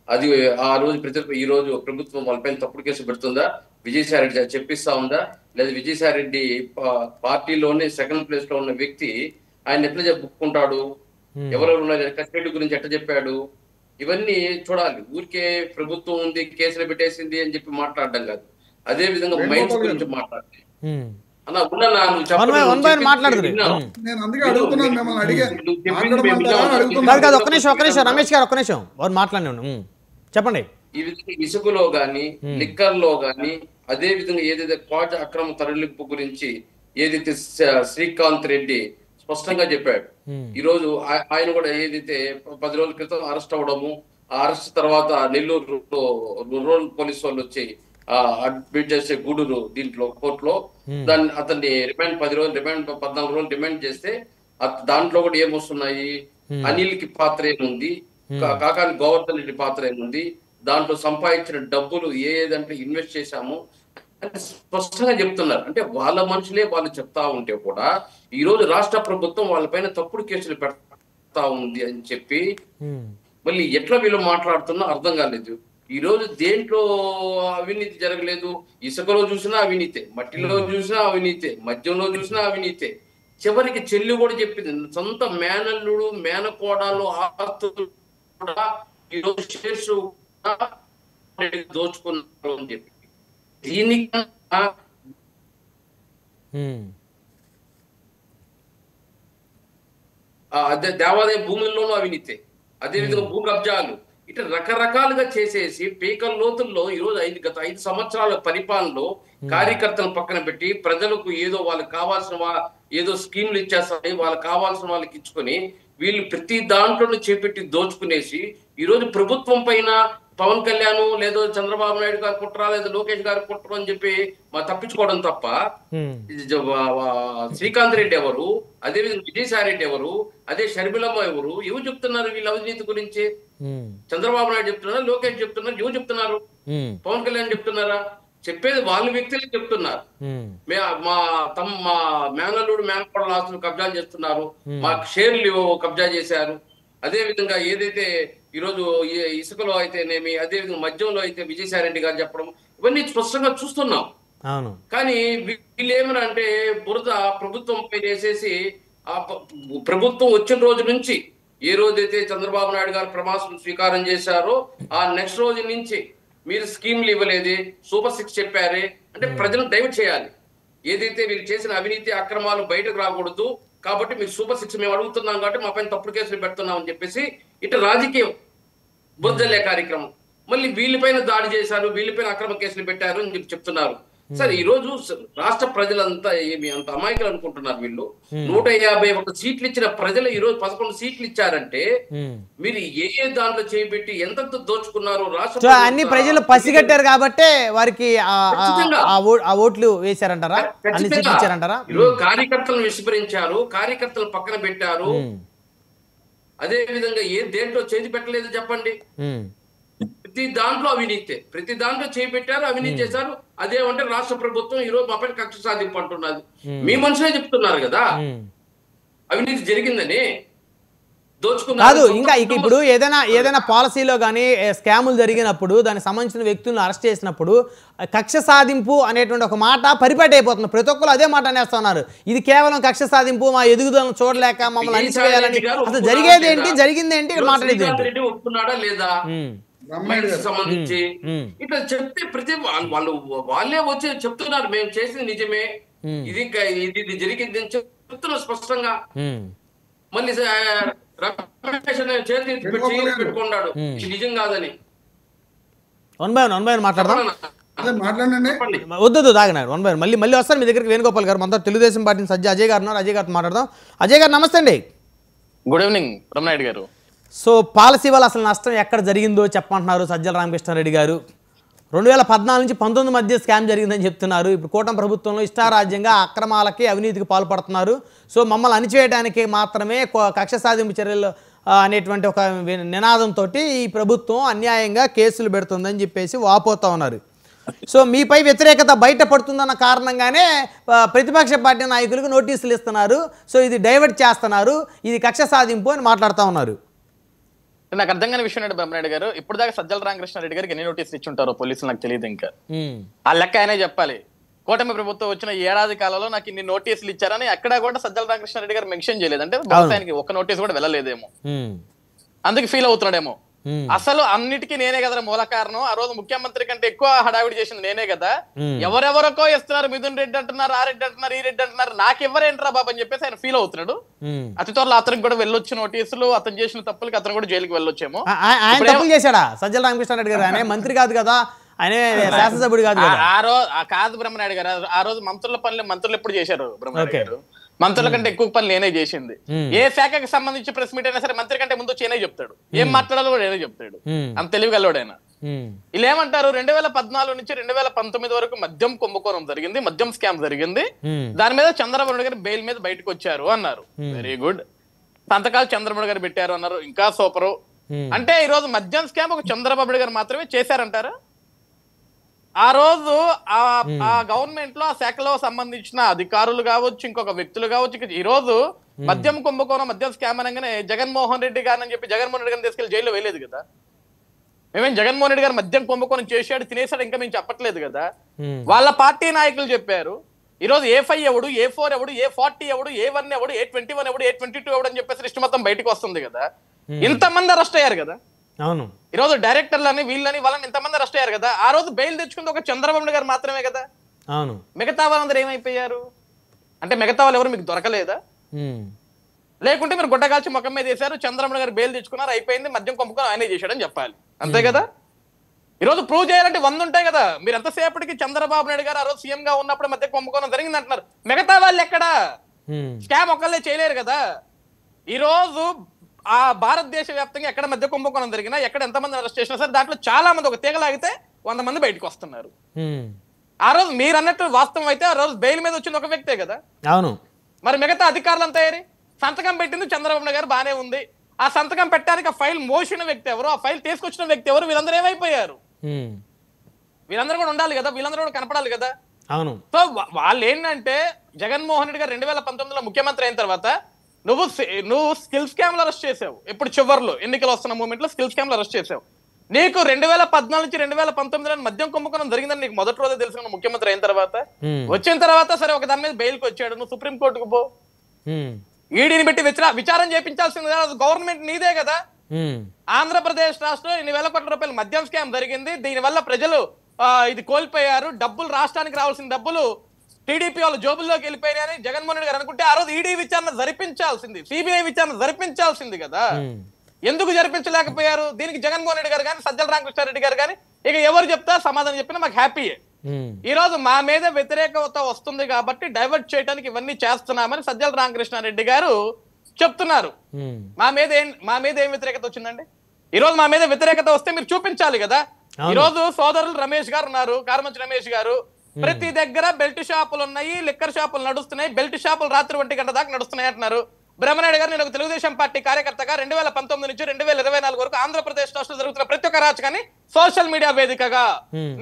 అది ఆ రోజు ఈ రోజు ప్రభుత్వం వాళ్ళపైన తప్పుడు కేసు పెడుతుందా? విజయసాయి రెడ్డి చెప్పిస్తా ఉందా? లేదా విజయసాయి రెడ్డి పార్టీలోనే సెకండ్ ప్లేస్ లో ఉన్న వ్యక్తి ఆయన ఎట్లా చెప్పుకుంటాడు? ఎవరెవరు ఉన్నారు? కసిరెడ్డి గురించి ఎట్లా చెప్పాడు? ఇవన్నీ చూడాలి. ఊరికే ప్రభుత్వం ఉంది, కేసులు పెట్టేసింది అని చెప్పి మాట్లాడడం కాదు. అదే విధంగా మైన్స్ గురించి మాట్లాడాలి. అన్న చెప్పండి. ఈ విధంగా ఇసుకలో గాని లిక్కర్ లో గాని, అదే విధంగా ఏదైతే క్వాజా అక్రమ తరలింపు గురించి ఏదైతే శ్రీకాంత్ రెడ్డి స్పష్టంగా చెప్పాడు. ఈ రోజు ఆయన కూడా ఏదైతే 10 రోజుల క్రితం అరెస్ట్ అవ్వడము, ఆ అరెస్ట్ తర్వాత నెల్లూరు రూరల్ పోలీస్ వాళ్ళు వచ్చి అడ్మిట్ చేసే గూడూరు దీంట్లో కోర్టులో దాన్ని అతన్ని రిమాండ్ 10 రోజులు రిమాండ్ 14 రోజులు డిమాండ్ చేస్తే దాంట్లో కూడా ఏమొస్తున్నాయి? అనిల్ కి పాత్ర ఏముంది, కాకాని గోవర్ధన్ రెడ్డి పాత్ర ఏముంది, దాంట్లో సంపాదించిన డబ్బులు ఏదంటే ఇన్వెస్ట్ చేశాము అని స్పష్టంగా చెప్తున్నారు. అంటే వాళ్ళ మనుషులే వాళ్ళు చెప్తా ఉంటే కూడా ఈ రోజు రాష్ట్ర ప్రభుత్వం వాళ్ళపైన తప్పుడు కేసులు పెడతా ఉంది అని చెప్పి మళ్ళీ ఎట్లా వీళ్ళు మాట్లాడుతున్నా అర్థం కాలేదు. ఈ రోజు దేంట్లో అవినీతి జరగలేదు? ఇసుకలో చూసినా అవినీతే, మట్టిలో చూసినా అవినీతే, మద్యంలో చూసినా అవినీతే. చివరికి చెల్లి కూడా చెప్పింది, సొంత మేనల్లుడు మేనకోడాలు ఆస్తులు కూడా ఈ రోజు షేర్స్ దోచుకున్నారు అని చెప్పి. దీనికన్నా అదే దేవాదాయ భూముల్లోనూ అవినీతే, అదేవిధంగా భూ కబ్జాలు, ఇట్లా రకరకాలుగా చేసేసి పీకల లోతుల్లో ఈ రోజు గత 5 సంవత్సరాల పరిపాలనలో కార్యకర్తలను పక్కన పెట్టి ప్రజలకు ఏదో వాళ్ళకి కావాల్సిన ఏదో స్కీములు ఇచ్చేస్తాయి, వాళ్ళకి కావాల్సిన వాళ్ళకి ఇచ్చుకొని వీళ్ళు ప్రతి దాంట్లోనూ చేపెట్టి దోచుకునేసి ఈ రోజు ప్రభుత్వం పైన పవన్ కళ్యాణ్ లేదో చంద్రబాబు నాయుడు గారు కుట్ర, లేదా లోకేష్ గారు కుట్ర అని చెప్పి తప్పించుకోవడం తప్ప శ్రీకాంత్ రెడ్డి ఎవరు, అదేవిధంగా విజయసాయి రెడ్డి ఎవరు, అదే షర్మిలమ్మ ఎవరు చెప్తున్నారు వీళ్ళ అవినీతి గురించి? చంద్రబాబు నాయుడు చెప్తున్నారు, లోకేష్ చెప్తున్నారు, ఎవరు చెప్తున్నారు? పవన్ కళ్యాణ్ చెప్తున్నారా? చెప్పేది వాళ్ళ వ్యక్తులే చెప్తున్నారు. మా మేనల్లుడు మేనకోడల ఆస్తులు కబ్జాలు చేస్తున్నారు, మా షేర్లు కబ్జా చేశారు. అదే విధంగా ఏదైతే ఈరోజు ఇసుకలో అయితేనేమి, అదే విధంగా మద్యంలో అయితే విజయసాయి రెడ్డి గారు చెప్పడం, ఇవన్నీ స్పష్టంగా చూస్తున్నాం. కానీ వీళ్ళు ఏమన్నా అంటే బురద ప్రభుత్వం పైన వేసేసి ప్రభుత్వం వచ్చిన రోజు నుంచి ఏ రోజైతే చంద్రబాబు నాయుడు గారు ప్రమాణం స్వీకారం చేశారో ఆ నెక్స్ట్ రోజు నుంచి మీరు స్కీమ్లు ఇవ్వలేదే, సూపర్ 6 చెప్పారే అంటే ప్రజలను డైవర్ట్ చేయాలి. ఏదైతే వీళ్ళు చేసిన అవినీతి అక్రమాలు బయటకు రాకూడదు కాబట్టి మీరు సూపర్ 6 మేము అడుగుతున్నాం కాబట్టి మా పైన తప్పుడు కేసులు పెడుతున్నాం అని చెప్పేసి ఇట్లా రాజకీయం బుద్ధలే కార్యక్రమం. మళ్ళీ వీళ్ళపైన దాడి చేశారు, వీళ్ళపైన అక్రమ కేసులు పెట్టారు అని చెప్పి చెప్తున్నారు. సరే ఈ రోజు రాష్ట్ర ప్రజలంతా ఏమి అంత అమాయకులు అనుకుంటున్నారు? వీళ్ళు 151 సీట్లు ఇచ్చిన ప్రజలు ఈ రోజు 11 సీట్లు ఇచ్చారంటే మీరు ఏ దాంట్లో చేపెట్టి ఎంత దోచుకున్నారు? రాష్ట్ర అన్ని ప్రజలు పసిగట్టారు కాబట్టి వారికి ఆ ఓట్లు వేశారంటారా? అన్ని సీట్లు ఇచ్చారంటారా? ఈరోజు కార్యకర్తలను విస్మరించారు, కార్యకర్తలు పక్కన పెట్టారు. అదే విధంగా దేంట్లో చేంజ్ పెట్టలేదు చెప్పండి. ప్రతి దాంట్లో అవినీతి, ప్రతి దాంట్లో చేపెట్టారు, అవినీతి చేశారు. అదేమంటే రాష్ట్ర ప్రభుత్వం ఈరోజు మా పైన కక్ష సాధింపు అంటున్నది. మీ మనుషులే చెప్తున్నారు కదా అవినీతి జరిగిందని, కాదు. ఇంకా ఇప్పుడు ఏదైనా పాలసీలో కానీ స్కాములు జరిగినప్పుడు దానికి సంబంధించిన వ్యక్తులను అరెస్ట్ చేసినప్పుడు కక్ష సాధింపు అనేటువంటి ఒక మాట పరిపాటి అయిపోతుంది. ప్రతి ఒక్కరు అదే మాట అనేస్తున్నారు. ఇది కేవలం కక్ష సాధింపు, మా ఎదుగుదలను చూడలేక మమ్మల్ని అణిచివేయాలని. అసలు జరిగేది ఏంటి, జరిగింది ఏంటి, ఇక్కడ మాట్లాడేది ఏంటి? ఒప్పుకున్నాడా లేదా సంబంధించి ఇట్లా చెప్తే ప్రతి వాళ్ళే వచ్చి చెప్తున్నారు మేము చేసింది నిజమే, ఇది జరిగింది అని చెప్తున్నారు స్పష్టంగా. మళ్ళీ రమేష్ చేతి పెట్టుకున్నాడు నిజం కాదని. వన్ బై వన్ మాట్లాడదాం. వద్దు తాగినారు. వన్ బై మళ్ళీ వస్తారు మీ దగ్గరికి. వేణుగోపాల్ గారు మనతో తెలుగుదేశం పార్టీ సజ్జ అజయ్ గారు ఉన్నారు. అజయ్ గారితో మాట్లాడదాం. అజయ్ గారు నమస్తే అండి. గుడ్ ఈవినింగ్ బ్రహ్మనాయుడు గారు. సో పాలసీ వల్ల అసలు నష్టం ఎక్కడ జరిగిందో చెప్పమంటున్నారు సజ్జల రామకృష్ణారెడ్డి గారు. 2014 నుంచి 19 మధ్య స్కామ్ జరిగిందని చెప్తున్నారు. ఇప్పుడు కూటమి ప్రభుత్వంలో ఇష్టారాజ్యంగా అక్రమాలకి అవినీతికి పాల్పడుతున్నారు. సో మమ్మల్ని అణిచివేయడానికి మాత్రమే కక్ష సాధింపు చర్యలు అనేటువంటి ఒక నినాదంతో ఈ ప్రభుత్వం అన్యాయంగా కేసులు పెడుతుందని చెప్పేసి వాపోతూ ఉన్నారు. సో మీపై వ్యతిరేకత బయటపడుతుందన్న కారణంగానే ప్రతిపక్ష పార్టీ నాయకులకు నోటీసులు ఇస్తున్నారు. సో ఇది డైవర్ట్ చేస్తున్నారు, ఇది కక్ష సాధింపు అని మాట్లాడుతూ ఉన్నారు. నాకు అర్థం కాని విషయం ఏంటి బ్రహ్మనాయుడు గారు, ఇప్పుడు దాకా సజ్జల రామకృష్ణారెడ్డి గారికి ఎన్ని నోటీసులు ఇచ్చి ఉంటారో పోలీసులు నాకు తెలియదు. ఇంకా ఆ లెక్క ఆయనే చెప్పాలి. కూటమి ప్రభుత్వం వచ్చిన ఏడాది కాలంలో నాకు ఇన్ని నోటీసులు ఇచ్చారని ఎక్కడా కూడా సజ్జల రామకృష్ణారెడ్డి గారు మెన్షన్ చేయలేదు. అంటే ఆయనకి ఒక్క నోటీస్ కూడా వెళ్ళలేదేమో, అందుకు ఫీల్ అవుతున్నాడేమో. అసలు అన్నిటికీ నేనే కదా మూల కారణం. ఆ రోజు ముఖ్యమంత్రి కంటే ఎక్కువ హడావిడి చేసింది నేనే కదా. ఎవరెవరికో ఇస్తున్నారు, మిథున్ రెడ్డి అంటున్నారు, ఆ రెడ్డి అంటున్నారు, ఈ రెడ్డి అంటున్నారు, నాకెవరేంట్రా బాబు అని చెప్పేసి ఆయన ఫీల్ అవుతున్నాడు. అతి త్వరలో అతనికి కూడా వెళ్ళొచ్చు నోటీసులు, అతను చేసిన తప్పులకి అతను కూడా జైలుకి వెళ్ళొచ్చేమో. ఆయన తప్పులు చేశాడా సజ్జల రామకృష్ణారెడ్డి గారు? ఆయన మంత్రి కాదు కదా, ఆయన శాసనసభ్యుడు కాదు కదా. కాదు బ్రహ్మనాయుడు గారు, ఆ రోజు మంత్రుల పనులు మంత్రులు ఎప్పుడు చేశారు బ్రహ్మనాయుడు గారు? మంత్రుల కంటే ఎక్కువ పనులు నేనే చేసింది. ఏ శాఖకి సంబంధించి ప్రెస్ మీట్ అయినా సరే మంత్రి కంటే ముందు చేనే చెప్తాడు, ఏం మాట్లాడాలో కూడా నేనే చెప్తాడు. అంత తెలివిగలవాడైనా. ఇలా ఏమంటారు, 2014 నుంచి 2019 వరకు మద్యం కుంభకోణం జరిగింది, మద్యం స్కామ్ జరిగింది, దాని మీద చంద్రబాబు నాయుడు గారు బెయిల్ మీద బయటకు వచ్చారు అన్నారు. Very good. సంతకాలు చంద్రబాబు గారు పెట్టారు అన్నారు, ఇంకా సూపరు. అంటే ఈ రోజు మద్యం స్కామ్ ఒక చంద్రబాబు నాయుడు గారు మాత్రమే చేశారంటారా? ఆ రోజు ఆ గవర్నమెంట్ లో ఆ శాఖలో సంబంధించిన అధికారులు కావచ్చు, ఇంకొక వ్యక్తులు కావచ్చు, ఈ రోజు మద్యం కుంభకోణం మద్యం స్కామ్ అనగానే జగన్మోహన్ రెడ్డి గారు అని చెప్పి జగన్మోహన్ రెడ్డి గారిని తీసుకెళ్లి జైల్లో వేయలేదు కదా. మేమేం జగన్మోహన్ రెడ్డి గారు మద్యం కుంభకోణం చేశాడు తినేశాడు ఇంకా మేము చెప్పట్లేదు కదా. వాళ్ళ పార్టీ నాయకులు చెప్పారు. ఈ రోజు A5 ఎవడు, A4 ఎవడు, A40 ఎవడు, A1 ఎవడు, A21 ఎవడు, A22 ఎవడు అని చెప్పేసి లిస్ట్ మొత్తం బయటకు వస్తుంది కదా. ఇంతమంది అరెస్ట్ అయ్యారు కదా. అవును, ఈ రోజు డైరెక్టర్లని వీళ్ళని వాళ్ళని ఇంతమంది అరెస్ట్ అయ్యారు కదా. ఆ రోజు బెయిల్ తెచ్చుకుంది ఒక చంద్రబాబు గారు మాత్రమే కదా. అవును, మిగతా వాళ్ళందరూ ఏమైపోయారు? అంటే మిగతా వాళ్ళు ఎవరు మీకు దొరకలేదా? లేకుంటే మీరు గుడ్డగాల్చి ముఖం మీద వేశారు, చంద్రబాబు గారు బెయిల్ తెచ్చుకున్నారు, అయిపోయింది, మద్యం కుంభకోణం ఆయనే చేశాడని చెప్పాలి, అంతే కదా. ఈ రోజు ప్రూవ్ చేయాలంటే 100 ఉంటాయి కదా. మీరు ఎంతసేపటికి చంద్రబాబు నాయుడు గారు ఆ రోజు సీఎం గా ఉన్నప్పుడు మద్యం కుంభకోణం జరిగింది అంటున్నారు, మిగతా వాళ్ళు ఎక్కడా? స్కామ్ ఒక్కళ్ళే చేయలేరు కదా. ఈ రోజు ఆ భారతదేశ వ్యాప్తంగా ఎక్కడ మధ్య కుంభకోణం జరిగినా, ఎక్కడ ఎంతమంది అరెస్ట్ చేసినా సరే దాంట్లో చాలా మంది ఒక తీగలాగితే 100 మంది బయటకు వస్తున్నారు. ఆ రోజు మీరు అన్నట్టు వాస్తవం అయితే ఆ రోజు బెయిల్ మీద వచ్చింది ఒక వ్యక్తే కదా. అవును, మరి మిగతా అధికారులంతా సంతకం పెట్టింది చంద్రబాబు నాయుడు గారు, బానే ఉంది. ఆ సంతకం పెట్టడానికి ఆ ఫైల్ మోసిన వ్యక్తి ఎవరు, ఆ ఫైల్ తీసుకొచ్చిన వ్యక్తి ఎవరు, వీళ్ళందరూ ఏమైపోయారు? వీళ్ళందరూ కూడా ఉండాలి కదా, వీళ్ళందరూ కూడా కనపడాలి కదా. అవును. సో వాళ్ళు ఏంటంటే జగన్మోహన్ రెడ్డి గారు 2019లో ముఖ్యమంత్రి అయిన తర్వాత నువ్వు స్కిల్ స్కామ్ లో అరెస్ట్ చేసావు. ఇప్పుడు చివరిలో ఎన్నికలు వస్తున్న మూమెంట్ లో స్కిల్ స్కామ్ లో అరెస్ట్ చేసావు. నీకు 2014 నుంచి 2019 మద్యం కుంభకోణం జరిగిందని నీకు మొదటి రోజే తెలుసు ముఖ్యమంత్రి అయిన తర్వాత. వచ్చిన తర్వాత సరే ఒక దాని మీద బెయిల్కి వచ్చాడు, నువ్వు సుప్రీం కోర్టుకు పో, ఈడీని పెట్టి విచారం చేయించాల్సింది గవర్నమెంట్ నీదే కదా. ఆంధ్రప్రదేశ్ రాష్ట్రంలో 2,000 కోట్ల రూపాయలు మద్యం స్కామ్ జరిగింది, దీనివల్ల ప్రజలు ఇది కోల్పోయారు, డబ్బులు రాష్ట్రానికి రావాల్సిన డబ్బులు టీడీపీ వాళ్ళ జోబుల్లోకి వెళ్ళిపోయాయని జగన్మోహన్ రెడ్డి గారు అనుకుంటే ఆ రోజు ఈడీ విచారణ జరిపించాల్సింది, సిబిఐ విచారణ జరిపించాల్సింది కదా. ఎందుకు జరిపించలేకపోయారు? దీనికి జగన్మోహన్ రెడ్డి గారు కానీ సజ్జల రామకృష్ణారెడ్డి గారు కానీ ఇక ఎవరు చెప్తా సమాధానం చెప్పినా మాకు హ్యాపీయే. ఈ రోజు మా మీద వ్యతిరేకత వస్తుంది కాబట్టి డైవర్ట్ చేయడానికి ఇవన్నీ చేస్తున్నామని సజ్జల రామకృష్ణారెడ్డి గారు చెప్తున్నారు. మా మీద ఏం వ్యతిరేకత వచ్చిందండి? ఈ రోజు మా మీద వ్యతిరేకత వస్తే మీరు చూపించాలి కదా. ఈ రోజు సోదరులు రమేష్ గారు ఉన్నారు, కారుమంచి రమేష్ గారు, ప్రతి దగ్గర బెల్ట్ షాపులు ఉన్నాయి, లిక్కర్ షాపులు నడుస్తున్నాయి, బెల్ట్ షాపులు రాత్రి 1 గంట దాకా నడుస్తున్నాయి అంటున్నారు. బ్రహ్మనాయుడు గారు, నేను ఒక తెలుగుదేశం పార్టీ కార్యకర్తగా 2019 నుంచి 2024 వరకు ఆంధ్రప్రదేశ్ రాష్ట్రంలో జరుగుతున్న ప్రతి ఒక్క రాజకాన్ని సోషల్ మీడియా వేదికగా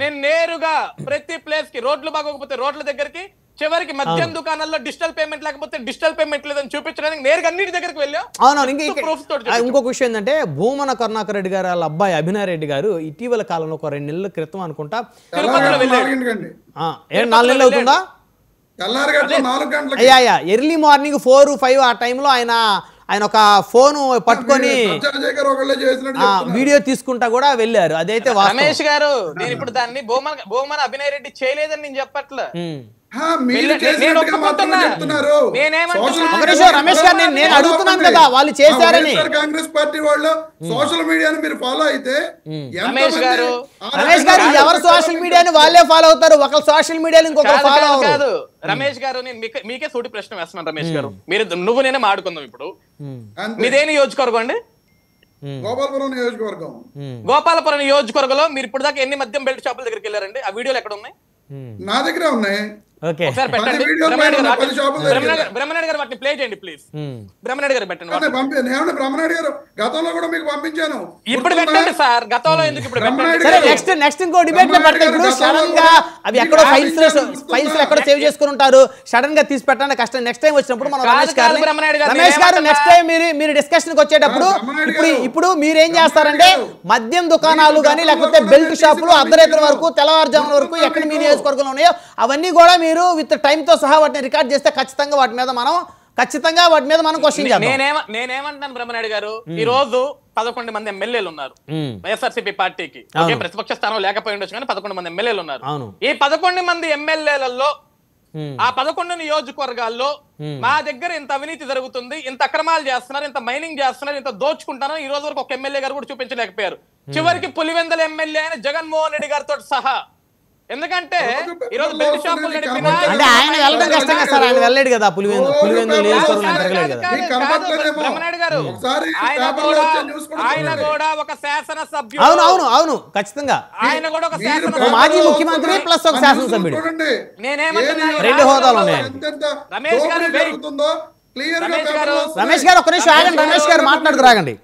నేను నేరుగా ప్రతి ప్లేస్ కి, రోడ్లు బాగోకపోతే రోడ్ల దగ్గరికి, చివరికి మద్యం దుకాణాల్లో డిజిటల్ పేమెంట్ లేకపోతే డిజిటల్ పేమెంట్ లేదని చూపించడానికి నేరుగా అన్నిటి దగ్గరికి వెళ్ళాం. ఇంకొక విషయం ఏంటంటే, భూమన కరుణాకర్ రెడ్డి గారు వాళ్ళ అబ్బాయి అభినయ్ రెడ్డి గారు ఇటీవల కాలంలో ఒక 2 నెలల క్రితం అనుకుంటా తిరుపతిలో వెళ్ళాడు. 4 నెలలు అవుతుందా? అయ్యా ఎర్లీ మార్నింగ్ 4, 5 ఆ టైంలో ఆయన ఒక ఫోన్ పట్టుకొని వీడియో తీసుకుంటా కూడా వెళ్ళారు. అదైతే రమేష్ గారు, నేను ఇప్పుడు దాన్ని భూమన అభినయ్ రెడ్డి చేయలేదని నేను చెప్పట్లే. రమేష్ గారు నేను అడుగుతున్నాను కదా, వాళ్ళు చేశారని. కాంగ్రెస్ పార్టీ వాళ్ళు సోషల్ మీడియాని మీరు ఫాలో అయితే రమేష్ గారు ఎవరు సోషల్ మీడియాని వాళ్ళే ఫాలో అవుతారు, ఒకరు సోషల్ మీడియాని ఇంకొకరు ఫాలో అవ్వరు. రమేష్ గారు, నేను మీకే సూటి ప్రశ్న వేస్తున్నాను. రమేష్ గారు, నువ్వు నేనే మాట్లాడుకుందాం. ఇప్పుడు మీదే నియోజకవర్గం అండి? గోపాలపురం నియోజకవర్గం. గోపాలపురం నియోజకవర్గంలో మీరు ఇప్పుడు దాకా ఎన్ని మద్యం బెల్ట్ షాపుల దగ్గరికి వెళ్ళారండి? ఆ వీడియోలు ఎక్కడ ఉన్నాయి? నా దగ్గర ఉన్నాయి. ఒకసారి పెట్టండి. బ్రహ్మనాయుడు గారు వాటిని ప్లే చేయండి ప్లీజ్. బ్రహ్మనాయుడు గారు పెట్టండి. బ్రహ్మనాయుడు గారు గతంలో కూడా మీకు పంపించాను. ఇప్పుడు పెట్టండి సార్. గతంలో ఎందుకు? ఇప్పుడు నెక్స్ట్ ఇంకో డిబేట్ లో పెడతారు. ఇప్పుడు సడన్ గా అవి ఎక్కడో ఫైల్స్ ఎక్కడో సేవ్ చేసుకుని ఉంటారు, సడన్ గా తీసి పెట్టడానికి కష్టం. నెక్స్ట్ టైం వచ్చినప్పుడు మనం రమేష్ గారు నెక్స్ట్ టైం మీరు డిస్కషన్ కి వచ్చేటప్పుడు ఇప్పుడు మీరేం చేస్తారంటే, మద్యం దుకాణాలు కానీ లేకపోతే బెల్ట్ షాపులు అర్ధరాత్రి వరకు తెల్లవారుజామున వరకు ఎక్కడ మీ నియోజకవర్గంలో ఉన్నాయో అవన్నీ కూడా మీరు విత్ టైం తో సహా వాటిని రికార్డ్ చేస్తే ఖచ్చితంగా వాటి మీద మనం క్వశ్చన్ చేద్దాం. నేనేమంటున్నాను బ్రహ్మనాయుడు గారు, ఈ రోజు 11 మంది ఎమ్మెల్యేలు ఉన్నారు వైఎస్ఆర్సీపీ పార్టీకి. ప్రతిపక్ష స్థానం లేకపోయి ఉండొచ్చు కానీ 11 మంది ఎమ్మెల్యేలు ఉన్నారు. ఈ 11 మంది ఎమ్మెల్యేలలో ఆ 11 నియోజకవర్గాల్లో మా దగ్గర ఇంత అవినీతి జరుగుతుంది, ఇంత అక్రమాలు చేస్తున్నారు, ఇంత మైనింగ్ చేస్తున్నారు, ఇంత దోచుకుంటారు, ఈ రోజు వరకు ఒక ఎమ్మెల్యే గారు కూడా చూపించలేకపోయారు. చివరికి పులివెందుల ఎమ్మెల్యే అయిన జగన్మోహన్ రెడ్డి గారితో సహా. ఎందుకంటే ఈరోజు బెల్ట్ షాపులు నడిపినా ఆయన వెళ్ళడం కష్టం కదా సార్, ఆయన వెళ్ళలేడు కదా పులివెందుల నియోజకవర్గం తిరగలేదు కదా. బ్రహ్మనాయుడు గారు, ఆయన కూడా ఒక శాసనసభ్యుడు. అవును ఖచ్చితంగా ఆయన కూడా ఒక శాసనసభ్యుడు, మాజీ ముఖ్యమంత్రి ప్లస్ ఒక శాసనసభ్యుడు. నేనేమంటున్నాను, 2 హోదాలు ఉన్నాయి. రమేష్ గారు ఒక నిమిషం ఆగండి. రమేష్ గారు మాట్లాడుకురాగండి.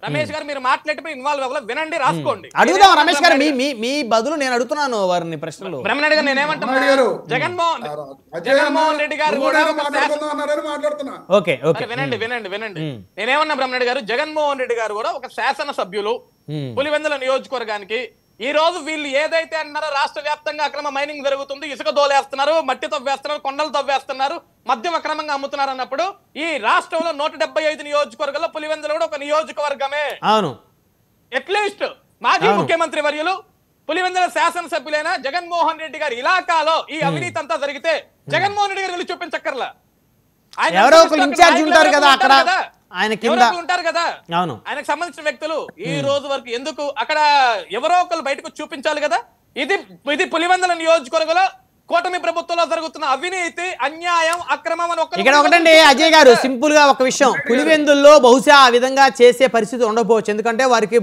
రమేష్ గారు, మీరు మాట్లాడితే ఇన్వాల్వ్ అవ్వాలి, వినండి, రాసుకోండి. అడుగుదాం రమేష్ గారు, మీ బదులు నేను అడుగుతున్నాను వారిని ప్రశ్నలు. బ్రహ్మనాయుడు గారు, నేనేమంటున్నాను, జగన్మోహన్ రెడ్డి గారు కూడా వినండి. నేనేమన్నా బ్రహ్మనాయుడు గారు, జగన్మోహన్ రెడ్డి గారు కూడా ఒక శాసనసభ్యులు పులివెందుల నియోజకవర్గానికి. ఈ రోజు వీళ్ళు ఏదైతే అన్నారో, రాష్ట్ర వ్యాప్తంగా అక్రమ మైనింగ్ జరుగుతుంది, ఇసుక దోలేస్తున్నారు, మట్టి తవ్వేస్తున్నారు, కొండలు తవ్వేస్తున్నారు, మద్యం అక్రమంగా అమ్ముతున్నారు అన్నప్పుడు ఈ రాష్ట్రంలో 175 నియోజకవర్గాల్లో పులివెందుల కూడా ఒక నియోజకవర్గమే. అవును, అట్లీస్ట్ మాజీ ముఖ్యమంత్రి వర్యులు పులివెందుల శాసనసభ్యులైన జగన్మోహన్ రెడ్డి గారి ఇలాకాలో ఈ అవినీతి అంతా జరిగితే జగన్మోహన్ రెడ్డి గారు వెళ్ళి చూపించక్కర్లా. ఎవరో ఒక ఇన్ఛార్జ్ ఉంటారు కదా అక్కడ, ఆయన కింద ఉంటారు కదా, ఆయనకు సంబంధించిన వ్యక్తులు. ఈ రోజు వరకు ఎందుకు అక్కడ ఎవరో ఒకరు బయటకు చూపించాలి కదా. ఇది పులివెందుల నియోజకవర్గంలో కూటమి ప్రభుత్వంలో జరుగుతున్న అవినీతి, అన్యాయం, అక్రమం అని ఇక్కడ ఒకటండి అజయ్ గారు, సింపుల్ గా ఒక విషయం, పులివెందుల్లో బహుశా ఆ విధంగా చేసే పరిస్థితి ఉండకపోవచ్చు. ఎందుకంటే వారికి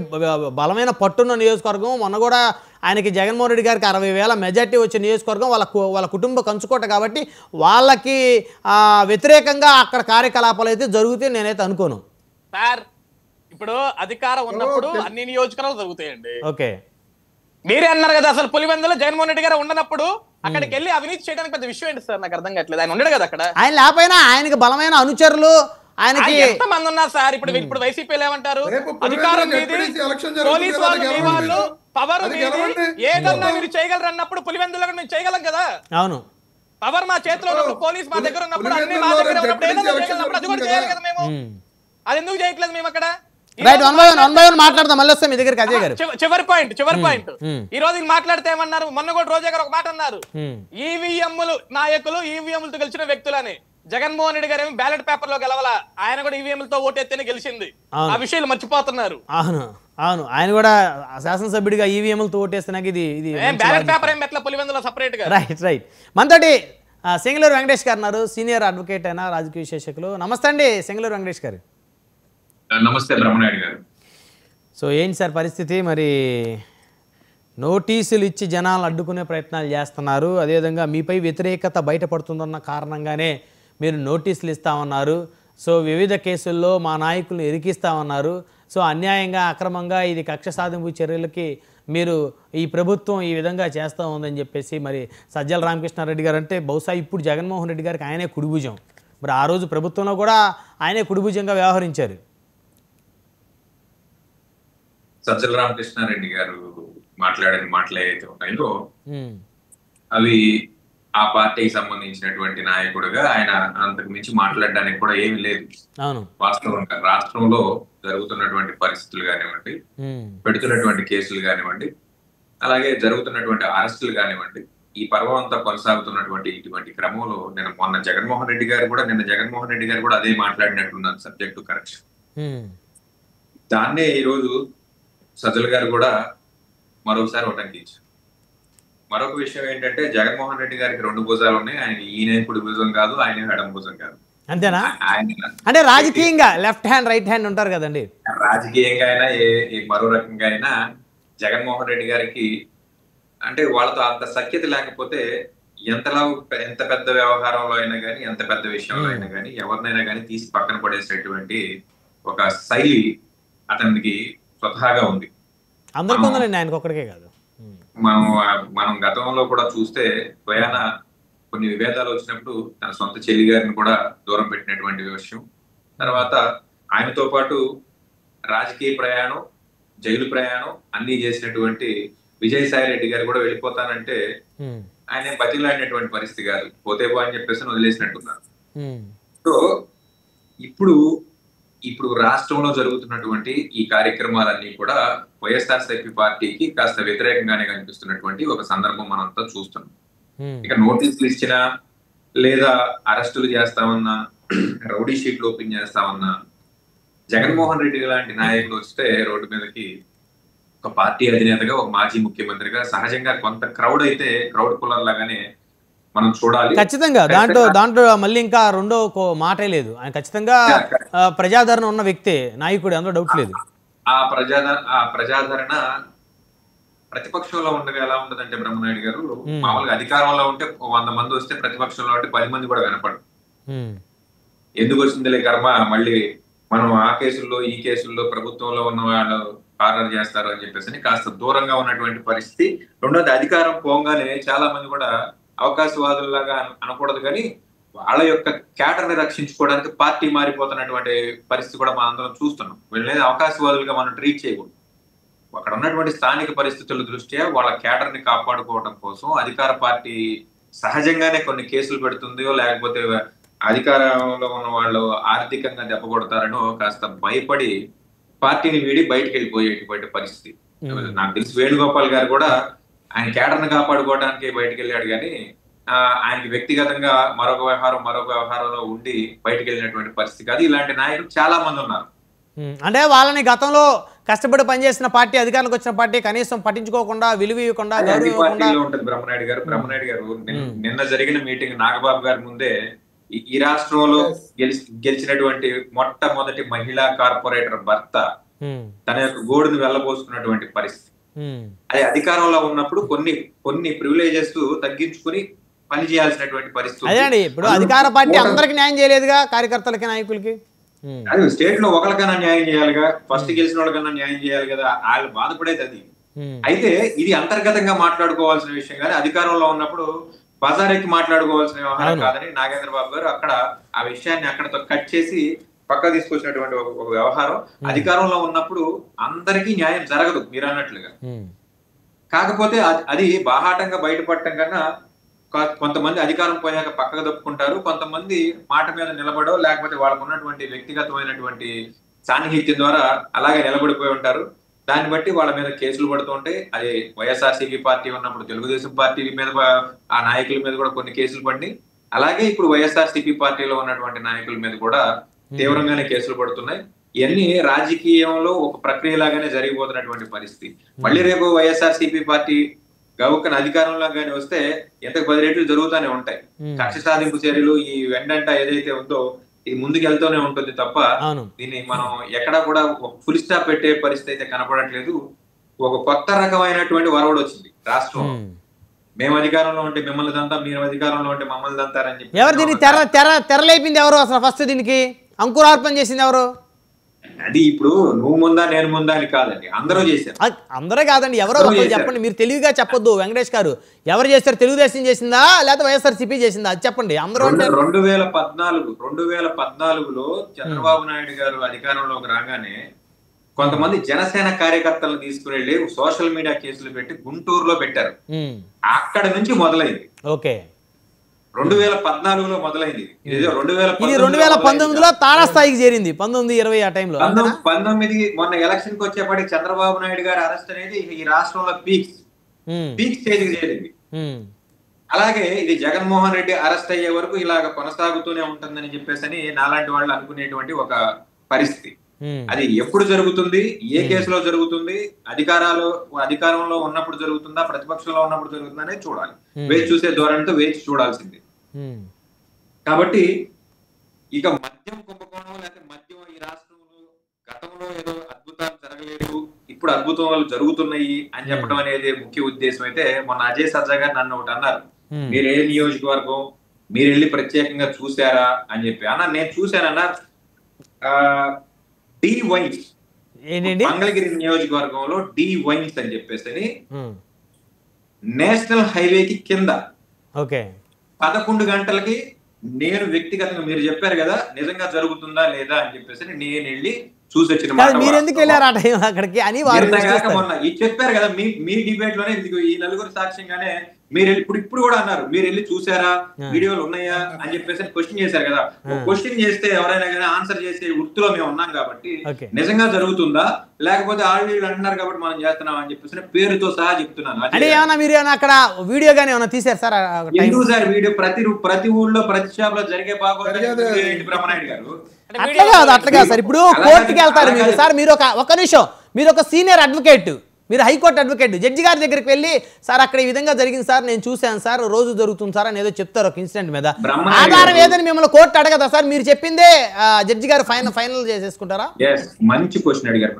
బలమైన పట్టున్న నియోజకవర్గం. మొన్న కూడా ఆయనకి జగన్మోహన్ రెడ్డి గారికి 60,000 మెజార్టీ వచ్చే నియోజకవర్గం, వాళ్ళ కుటుంబ కంచుకోట కాబట్టి వాళ్ళకి వ్యతిరేకంగా అక్కడ కార్యకలాపాలు అయితే జరుగుతాయి నేనైతే అనుకోను సార్. ఇప్పుడు అధికారం ఉన్నప్పుడు అన్ని నియోజకవర్గాలు జరుగుతాయండి. ఓకే, మీరే అన్నారు కదా, అసలు పులివెందులో జగన్మోహన్ రెడ్డి గారు ఉండనప్పుడు అక్కడికి వెళ్ళి అవినీతి చేయడానికి పెద్ద విషయం ఏంటి సార్? నాకు అర్థం కావట్లేదు. ఆయన ఉండడు కదా అక్కడ. ఆయన లేకపోయినా ఆయనకి బలమైన అనుచరులు ఆయనకి ఎంత మంది ఉన్నారు సార్? ఇప్పుడు వైసీపీలు ఏమంటారు, అధికారం మీది, పోలీసు వాళ్ళు మీ వాళ్ళు, పవర్ మీది, ఏదన్నా మీరు చేయగలరు అన్నప్పుడు పులివెందులో మేము చేయగలం కదా. అవును, పవర్ మా చేతిలో ఉన్నప్పుడు, పోలీస్ మా దగ్గర ఉన్నప్పుడు, అన్ని మా దగ్గర ఉన్నప్పుడు ఏదన్నా చేయగలప్పుడు అది కూడా చేయాలి కదా మేము. అది ఎందుకు చేయట్లేదు మేము అక్కడ? మాట్లాడదాం మళ్ళీ వస్తాం మీ దగ్గరికి అజయ్ గారు. చివరి పాయింట్ ఈ రోజు మాట్లాడితే ఏమన్నారు, మొన్న కూడా రోజా గారు ఒక మాట అన్నారు, ఈవీఎంలు నాయకులు, ఈవీఎంలతో గెలిచిన వ్యక్తులని. జగన్మోహన్ రెడ్డి గారు ఏమి బ్యాలెట్ పేపర్ లో గెలవాలా, ఆయన కూడా ఈవీఎంలతో ఓటెత్తేనే గెలిచింది. ఆ విషయాలు మర్చిపోతున్నారు. అవును, ఆయన కూడా శాసనసభ్యుడిగా ఈవీఎంలతో ఓటేస్తే ఇది బ్యాలెట్ పేపర్ ఏం ఎట్లా పులివెందులో సెపరేట్ గా. రైట్ మనతోటి సింగలూరు వెంకటేష్ గారు ఉన్నారు, సీనియర్ అడ్వకేట్ అయినా రాజకీయ విశ్లేషకులు. నమస్తే అండి సింగలూరు వెంకటేష్ గారు. నమస్తే బ్రహ్మనాయుడు గారు. సో ఏంటి సార్ పరిస్థితి? మరి నోటీసులు ఇచ్చి జనాలను అడ్డుకునే ప్రయత్నాలు చేస్తున్నారు, అదేవిధంగా మీపై వ్యతిరేకత బయటపడుతుందన్న కారణంగానే మీరు నోటీసులు ఇస్తామన్నారు. సో వివిధ కేసుల్లో మా నాయకులను ఇరికిస్తామన్నారు. సో అన్యాయంగా అక్రమంగా ఇది కక్ష సాధింపు చర్యలకి మీరు ఈ ప్రభుత్వం ఈ విధంగా చేస్తూ ఉందని చెప్పేసి మరి సజ్జల రామకృష్ణారెడ్డి గారు అంటే బహుశా ఇప్పుడు జగన్మోహన్ రెడ్డి గారికి ఆయనే కుడిభుజం. మరి ఆ రోజు ప్రభుత్వంలో కూడా ఆయనే కుడిభుజంగా వ్యవహరించారు. సజ్జల రామకృష్ణారెడ్డి గారు మాట్లాడిన మాటలు ఏవైతే ఉన్నాయో అవి ఆ పార్టీకి సంబంధించినటువంటి నాయకుడిగా ఆయన అంతకు మించి మాట్లాడడానికి కూడా ఏమీ లేదు. వాస్తవంగా రాష్ట్రంలో జరుగుతున్నటువంటి పరిస్థితులు కానివ్వండి, పెడుతున్నటువంటి కేసులు కానివ్వండి, అలాగే జరుగుతున్నటువంటి అరెస్టులు కానివ్వండి, ఈ పర్వం అంతా కొనసాగుతున్నటువంటి ఇటువంటి క్రమంలో నిన్న జగన్మోహన్ రెడ్డి గారు కూడా అదే మాట్లాడినట్టున్నారు, సబ్జెక్ట్ టు కరెక్షన్. దాన్నే ఈరోజు సజ్జల గారు కూడా మరొకసారి ఉటంకించారు. మరొక విషయం ఏంటంటే జగన్మోహన్ రెడ్డి గారికి 2 భుజాలు ఉన్నాయి. ఆయన ఈయన కుడి భుజం కాదు, ఆయన ఎడమ భుజం కాదు. అంతేనా? అంటే రాజకీయంగా లెఫ్ట్ హ్యాండ్ రైట్ హ్యాండ్ ఉంటారు కదండి. రాజకీయంగా అయినా మరో రకంగా అయినా జగన్మోహన్ రెడ్డి గారికి అంటే వాళ్ళతో అంత సఖ్యత లేకపోతే ఎంత పెద్ద వ్యవహారంలో అయినా కానీ, ఎంత పెద్ద విషయంలో అయినా కానీ, ఎవరినైనా కానీ తీసి పక్కన పడేసేటువంటి ఒక శైలి అతనికి స్వతహాగా ఉంది. అందరికీ ఉందండి, ఆయనకు ఒక్కడికే కాదు. మనం గతంలో కూడా చూస్తే స్వయాన కొన్ని విభేదాలు వచ్చినప్పుడు తన సొంత చెల్లి గారిని కూడా దూరం పెట్టినటువంటి విషయం. తర్వాత ఆయనతో పాటు రాజకీయ ప్రయాణం, జైలు ప్రయాణం అన్ని చేసినటువంటి విజయసాయి రెడ్డి గారు కూడా వెళ్ళిపోతానంటే ఆయన బతిలాడినటువంటి పరిస్థితి కాదు, పోతే పో అని చెప్పేసి వదిలేసినట్టున్నారు. సో ఇప్పుడు రాష్ట్రంలో జరుగుతున్నటువంటి ఈ కార్యక్రమాలన్నీ కూడా వైఎస్ఆర్సీపీ పార్టీకి కాస్త వ్యతిరేకంగానే కనిపిస్తున్నటువంటి ఒక సందర్భం మనంతా చూస్తున్నాం. ఇక నోటీసులు ఇచ్చినా లేదా అరెస్టులు చేస్తామన్నా, రౌడీ షీట్లు ఓపెన్ చేస్తామన్నా, జగన్మోహన్ రెడ్డి లాంటి నాయకులు వస్తే రోడ్డు మీదకి ఒక పార్టీ అధినేతగా, ఒక మాజీ ముఖ్యమంత్రిగా సహజంగా కొంత క్రౌడ్ పుల్లర్ లాగానే మనం చూడాలి. ఖచ్చితంగా దాంట్లో మళ్ళీ ఇంకా రెండో మాటే లేదు. ఆయన ఖచ్చితంగా ప్రజాదరణ ఉన్న వ్యక్తే, నాయకుడు, అందులో డౌట్ లేదు. ఆ ప్రజాదరణ ప్రతిపక్షంలో ఉండగా ఎలా ఉంటదంటే బ్రహ్మనాయుడు గారు, మామూలుగా అధికారంలో ఉంటే 100 మంది వస్తే ప్రతిపక్షంలో ఉంటే 10 మంది కూడా కనపడరు. ఎందుకు వచ్చిందిలే కర్మ, మళ్ళీ మనం ఆ కేసుల్లో ఈ కేసుల్లో ప్రభుత్వంలో ఉన్న వాళ్ళు కార్నర్ చేస్తారు అని చెప్పేసి కాస్త దూరంగా ఉన్నటువంటి పరిస్థితి. రెండోది, అధికారం పోగానే చాలా మంది కూడా అవకాశవాదుల్లాగా అనకూడదు కానీ వాళ్ళ యొక్క క్యాటర్ ని రక్షించుకోవడానికి పార్టీ మారిపోతున్నటువంటి పరిస్థితి కూడా మనం అందరం చూస్తున్నాం. వీళ్ళని అవకాశవాదులుగా మనం ట్రీట్ చేయకూడదు. అక్కడ ఉన్నటువంటి స్థానిక పరిస్థితుల దృష్ట్యా వాళ్ళ క్యాటర్ ని కాపాడుకోవడం కోసం అధికార పార్టీ సహజంగానే కొన్ని కేసులు పెడుతుందో, లేకపోతే అధికారంలో ఉన్న వాళ్ళు ఆర్థికంగా దెబ్బ కొడతారనో కాస్త భయపడి పార్టీని వీడి బయటకు వెళ్ళిపోయేటువంటి పరిస్థితి. నాకు తెలిసి వేణుగోపాల్ గారు కూడా ఆయన క్యాడర్ని కాపాడుకోవడానికి బయటకు వెళ్ళాడు కానీ ఆయనకి వ్యక్తిగతంగా మరొక వ్యవహారంలో ఉండి బయటకు వెళ్ళినటువంటి పరిస్థితి కాదు. ఇలాంటి నాయకులు చాలా మంది ఉన్నారు. అంటే వాళ్ళని గతంలో కష్టపడి పనిచేసిన పార్టీ, అధికారంలోకి వచ్చిన పార్టీ కనీసం పట్టించుకోకుండా, విలువ ఇవ్వకుండా ఉంటుంది. బ్రహ్మనాయుడు గారు నిన్న జరిగిన మీటింగ్ నాగబాబు గారి ముందే ఈ రాష్ట్రంలో గెలిచినటువంటి మొట్టమొదటి మహిళా కార్పొరేటర్ భర్త తన యొక్క గోడును వెళ్ళబోసుకున్నటువంటి పరిస్థితి. అది అధికారంలో ఉన్నప్పుడు కొన్ని ప్రివిలేజెస్ తగ్గించుకుని పని చేయాల్సినటువంటి పరిస్థితి. అదే ఇప్పుడు అధికార పార్టీ అందరికి న్యాయం చేయలేదుగా, కార్యకర్తలకి, నాయకులకి. అది స్టేట్ లో ఒకరికైనా న్యాయం చేయాలిగా, ఫస్ట్ గెలిచిన వాళ్ళకన్నా న్యాయం చేయాలి కదా, వాళ్ళు బాధపడేది అది. అయితే ఇది అంతర్గతంగా మాట్లాడుకోవాల్సిన విషయం కానీ అధికారంలో ఉన్నప్పుడు బజారెక్కి మాట్లాడుకోవాల్సిన వ్యవహారం కాదని నాగేంద్ర బాబు గారు అక్కడ ఆ విషయాన్ని అక్కడతో కట్ చేసి పక్క తీసుకొచ్చినటువంటి ఒక వ్యవహారం. అధికారంలో ఉన్నప్పుడు అందరికీ న్యాయం జరగదు మీరు అన్నట్లుగా. కాకపోతే అది బాహాటంగా బయటపడటం కన్నా కొంతమంది అధికారం పోయాక పక్కకు తప్పుకుంటారు, కొంతమంది మాట మీద నిలబడో లేకపోతే వాళ్ళకు ఉన్నటువంటి వ్యక్తిగతమైనటువంటి సాన్నిహిత్యం ద్వారా అలాగే నిలబడిపోయి ఉంటారు. దాన్ని బట్టి వాళ్ళ మీద కేసులు పడుతూ ఉంటాయి. అది వైఎస్ఆర్సీపీ పార్టీ ఉన్నప్పుడు తెలుగుదేశం పార్టీ మీద, ఆ నాయకుల మీద కూడా కొన్ని కేసులు పడి, అలాగే ఇప్పుడు వైఎస్ఆర్సీపీ పార్టీలో ఉన్నటువంటి నాయకుల మీద కూడా తీవ్రంగానే కేసులు పడుతున్నాయి. ఇవన్నీ రాజకీయంలో ఒక ప్రక్రియ లాగానే జరిగిపోతున్నటువంటి పరిస్థితి. మళ్ళీ రేపు వైఎస్ఆర్సీపీ పార్టీ గౌకన అధికారంలో కానీ వస్తే ఎంతకు 10 రెట్లు జరుగుతూనే ఉంటాయి. కక్ష సాధింపు చర్యలు ఈ వెండంట ఏదైతే ఉందో ఇది ముందుకు వెళ్తూనే ఉంటుంది తప్ప దీన్ని మనం ఎక్కడా కూడా ఫుల్ స్టాప్ పెట్టే పరిస్థితి అయితే కనపడట్లేదు. ఒక కొత్త రకమైనటువంటి వరవడు వచ్చింది రాష్ట్రంలో. మేము అధికారంలో ఉంటే మిమ్మల్ని దంతా, మీరు అధికారంలో ఉంటే మమ్మల్ని దంతారని చెప్పి. ఎవరు దీన్ని తెరలేపింది? ఎవరు అసలు ఫస్ట్ దీనికి అంకురార్పణ చేసింది ఎవరు? అది ఇప్పుడు నువ్వు ముందా నేను ముందా అని కాదండి, అందరూ చేశారు. అందరే కాదండి, ఎవరో ఒకరు చెప్పండి. మీరు తెలివిగా చెప్పొద్దు వెంకటేష్ గారు. ఎవరు చేస్తారు? తెలుగుదేశం చేసిందా లేకపోతే వైఎస్ఆర్సీపీ చేసిందా? అది చెప్పండి. అందరూ 2014లో చంద్రబాబు నాయుడు గారు అధికారంలోకి రాగానే కొంతమంది జనసేన కార్యకర్తలను తీసుకువెళ్ళి సోషల్ మీడియా కేసులు పెట్టి గుంటూరులో పెట్టారు. అక్కడ నుంచి మొదలైంది. ఓకే, 2014లో మొదలైంది. ఇది 2019లో తారాస్థాయికి చేరింది. 19-20 ఆ టైంలో 19 మొన్న ఎలక్షన్ కి వచ్చేప్పటికి చంద్రబాబు నాయుడు గారి అరెస్ట్ అనేది ఈ రాష్ట్రంలో పీక్ స్టేజ్ కి చేరింది. అలాగే ఇది జగన్మోహన్ రెడ్డి అరెస్ట్ అయ్యే వరకు ఇలాగ కొనసాగుతూనే ఉంటుందని చెప్పేసి నాలాంటి వాళ్ళు అనుకునేటువంటి ఒక పరిస్థితి. అది ఎప్పుడు జరుగుతుంది, ఏ కేసులో జరుగుతుంది, అధికారంలో ఉన్నప్పుడు జరుగుతుందా, ప్రతిపక్షంలో ఉన్నప్పుడు జరుగుతుందా అనేది చూడాలి. వేచి చూసే ధోరణితో వేచి చూడాల్సింది. కాబట్టి ఇక మద్యం కుంభకోణం లేకపోతే మద్యం ఈ రాష్ట్రంలో గతంలో ఏదో అద్భుతాలు జరగలేదు, ఇప్పుడు అద్భుతాలు జరుగుతున్నాయి అని చెప్పడం అనేది ముఖ్య ఉద్దేశం. అయితే మొన్న అజయ్ సజ్జా గారు నన్ను ఒకటి అన్నారు, మీరు ఏ నియోజకవర్గం, మీరు వెళ్ళి ప్రత్యేకంగా చూసారా అని చెప్పి. అన్న నేను చూశానన్నా, డి వైన్స్ మంగళగిరి నియోజకవర్గంలో డి వైన్స్ అని చెప్పేసి నేషనల్ హైవేకి కింద 11 గంటలకి నేను వ్యక్తిగతంగా, మీరు చెప్పారు కదా నిజంగా జరుగుతుందా లేదా అని చెప్పేసి నేను వెళ్ళి చూసి వచ్చిన మొన్న ఇది చెప్పారు కదా మీ డిబేట్ లోనే, ఈ నలుగురు సాక్ష్యంగానే మీరు ఇప్పుడు కూడా అన్నారు, మీరు వెళ్ళి చూసారా, వీడియోలు ఉన్నాయా అని చెప్పేసి క్వశ్చన్ చేశారు కదా. క్వశ్చన్ చేస్తే ఎవరైనా కానీ ఆన్సర్ చేసే వృత్తిలో మేము ఉన్నాం కాబట్టి నిజంగా జరుగుతుందా లేకపోతే ఆల్రెడీ అంటున్నారు కాబట్టి మనం చేస్తున్నాం అని చెప్పేసి పేరుతో సహా చెప్తున్నాను. అక్కడ వీడియో గానీ ఏమైనా తీశారు సార్? ఎందుకు సార్ వీడియో ప్రతి ఊళ్ళో ప్రతి షాప్ లో జరిగే బాగోదు బ్రహ్మనాయుడు గారు. అట్లా కాదు సార్. ఇప్పుడు కోర్టుకి వెళ్తారు మీరు సార్, మీరు ఒక నిమిషం, మీరు ఒక సీనియర్ అడ్వకేట్, మీరు హైకోర్టు అడ్వకేట్, జడ్జి గారి దగ్గరికి వెళ్ళి సార్ అక్కడ ఈ విధంగా జరిగింది సార్, నేను చూశాను సార్, రోజు జరుగుతుంది సార్ అని ఏదో చెప్తారు ఒక ఇన్సిడెంట్ మీద. ఆధారం ఏదని మిమ్మల్ని కోర్టు అడగదా సార్? మీరు చెప్పిందే జడ్జి గారు ఫైనల్ చేసేసుకుంటారా? మంచి క్వశ్చన్ అడిగారు,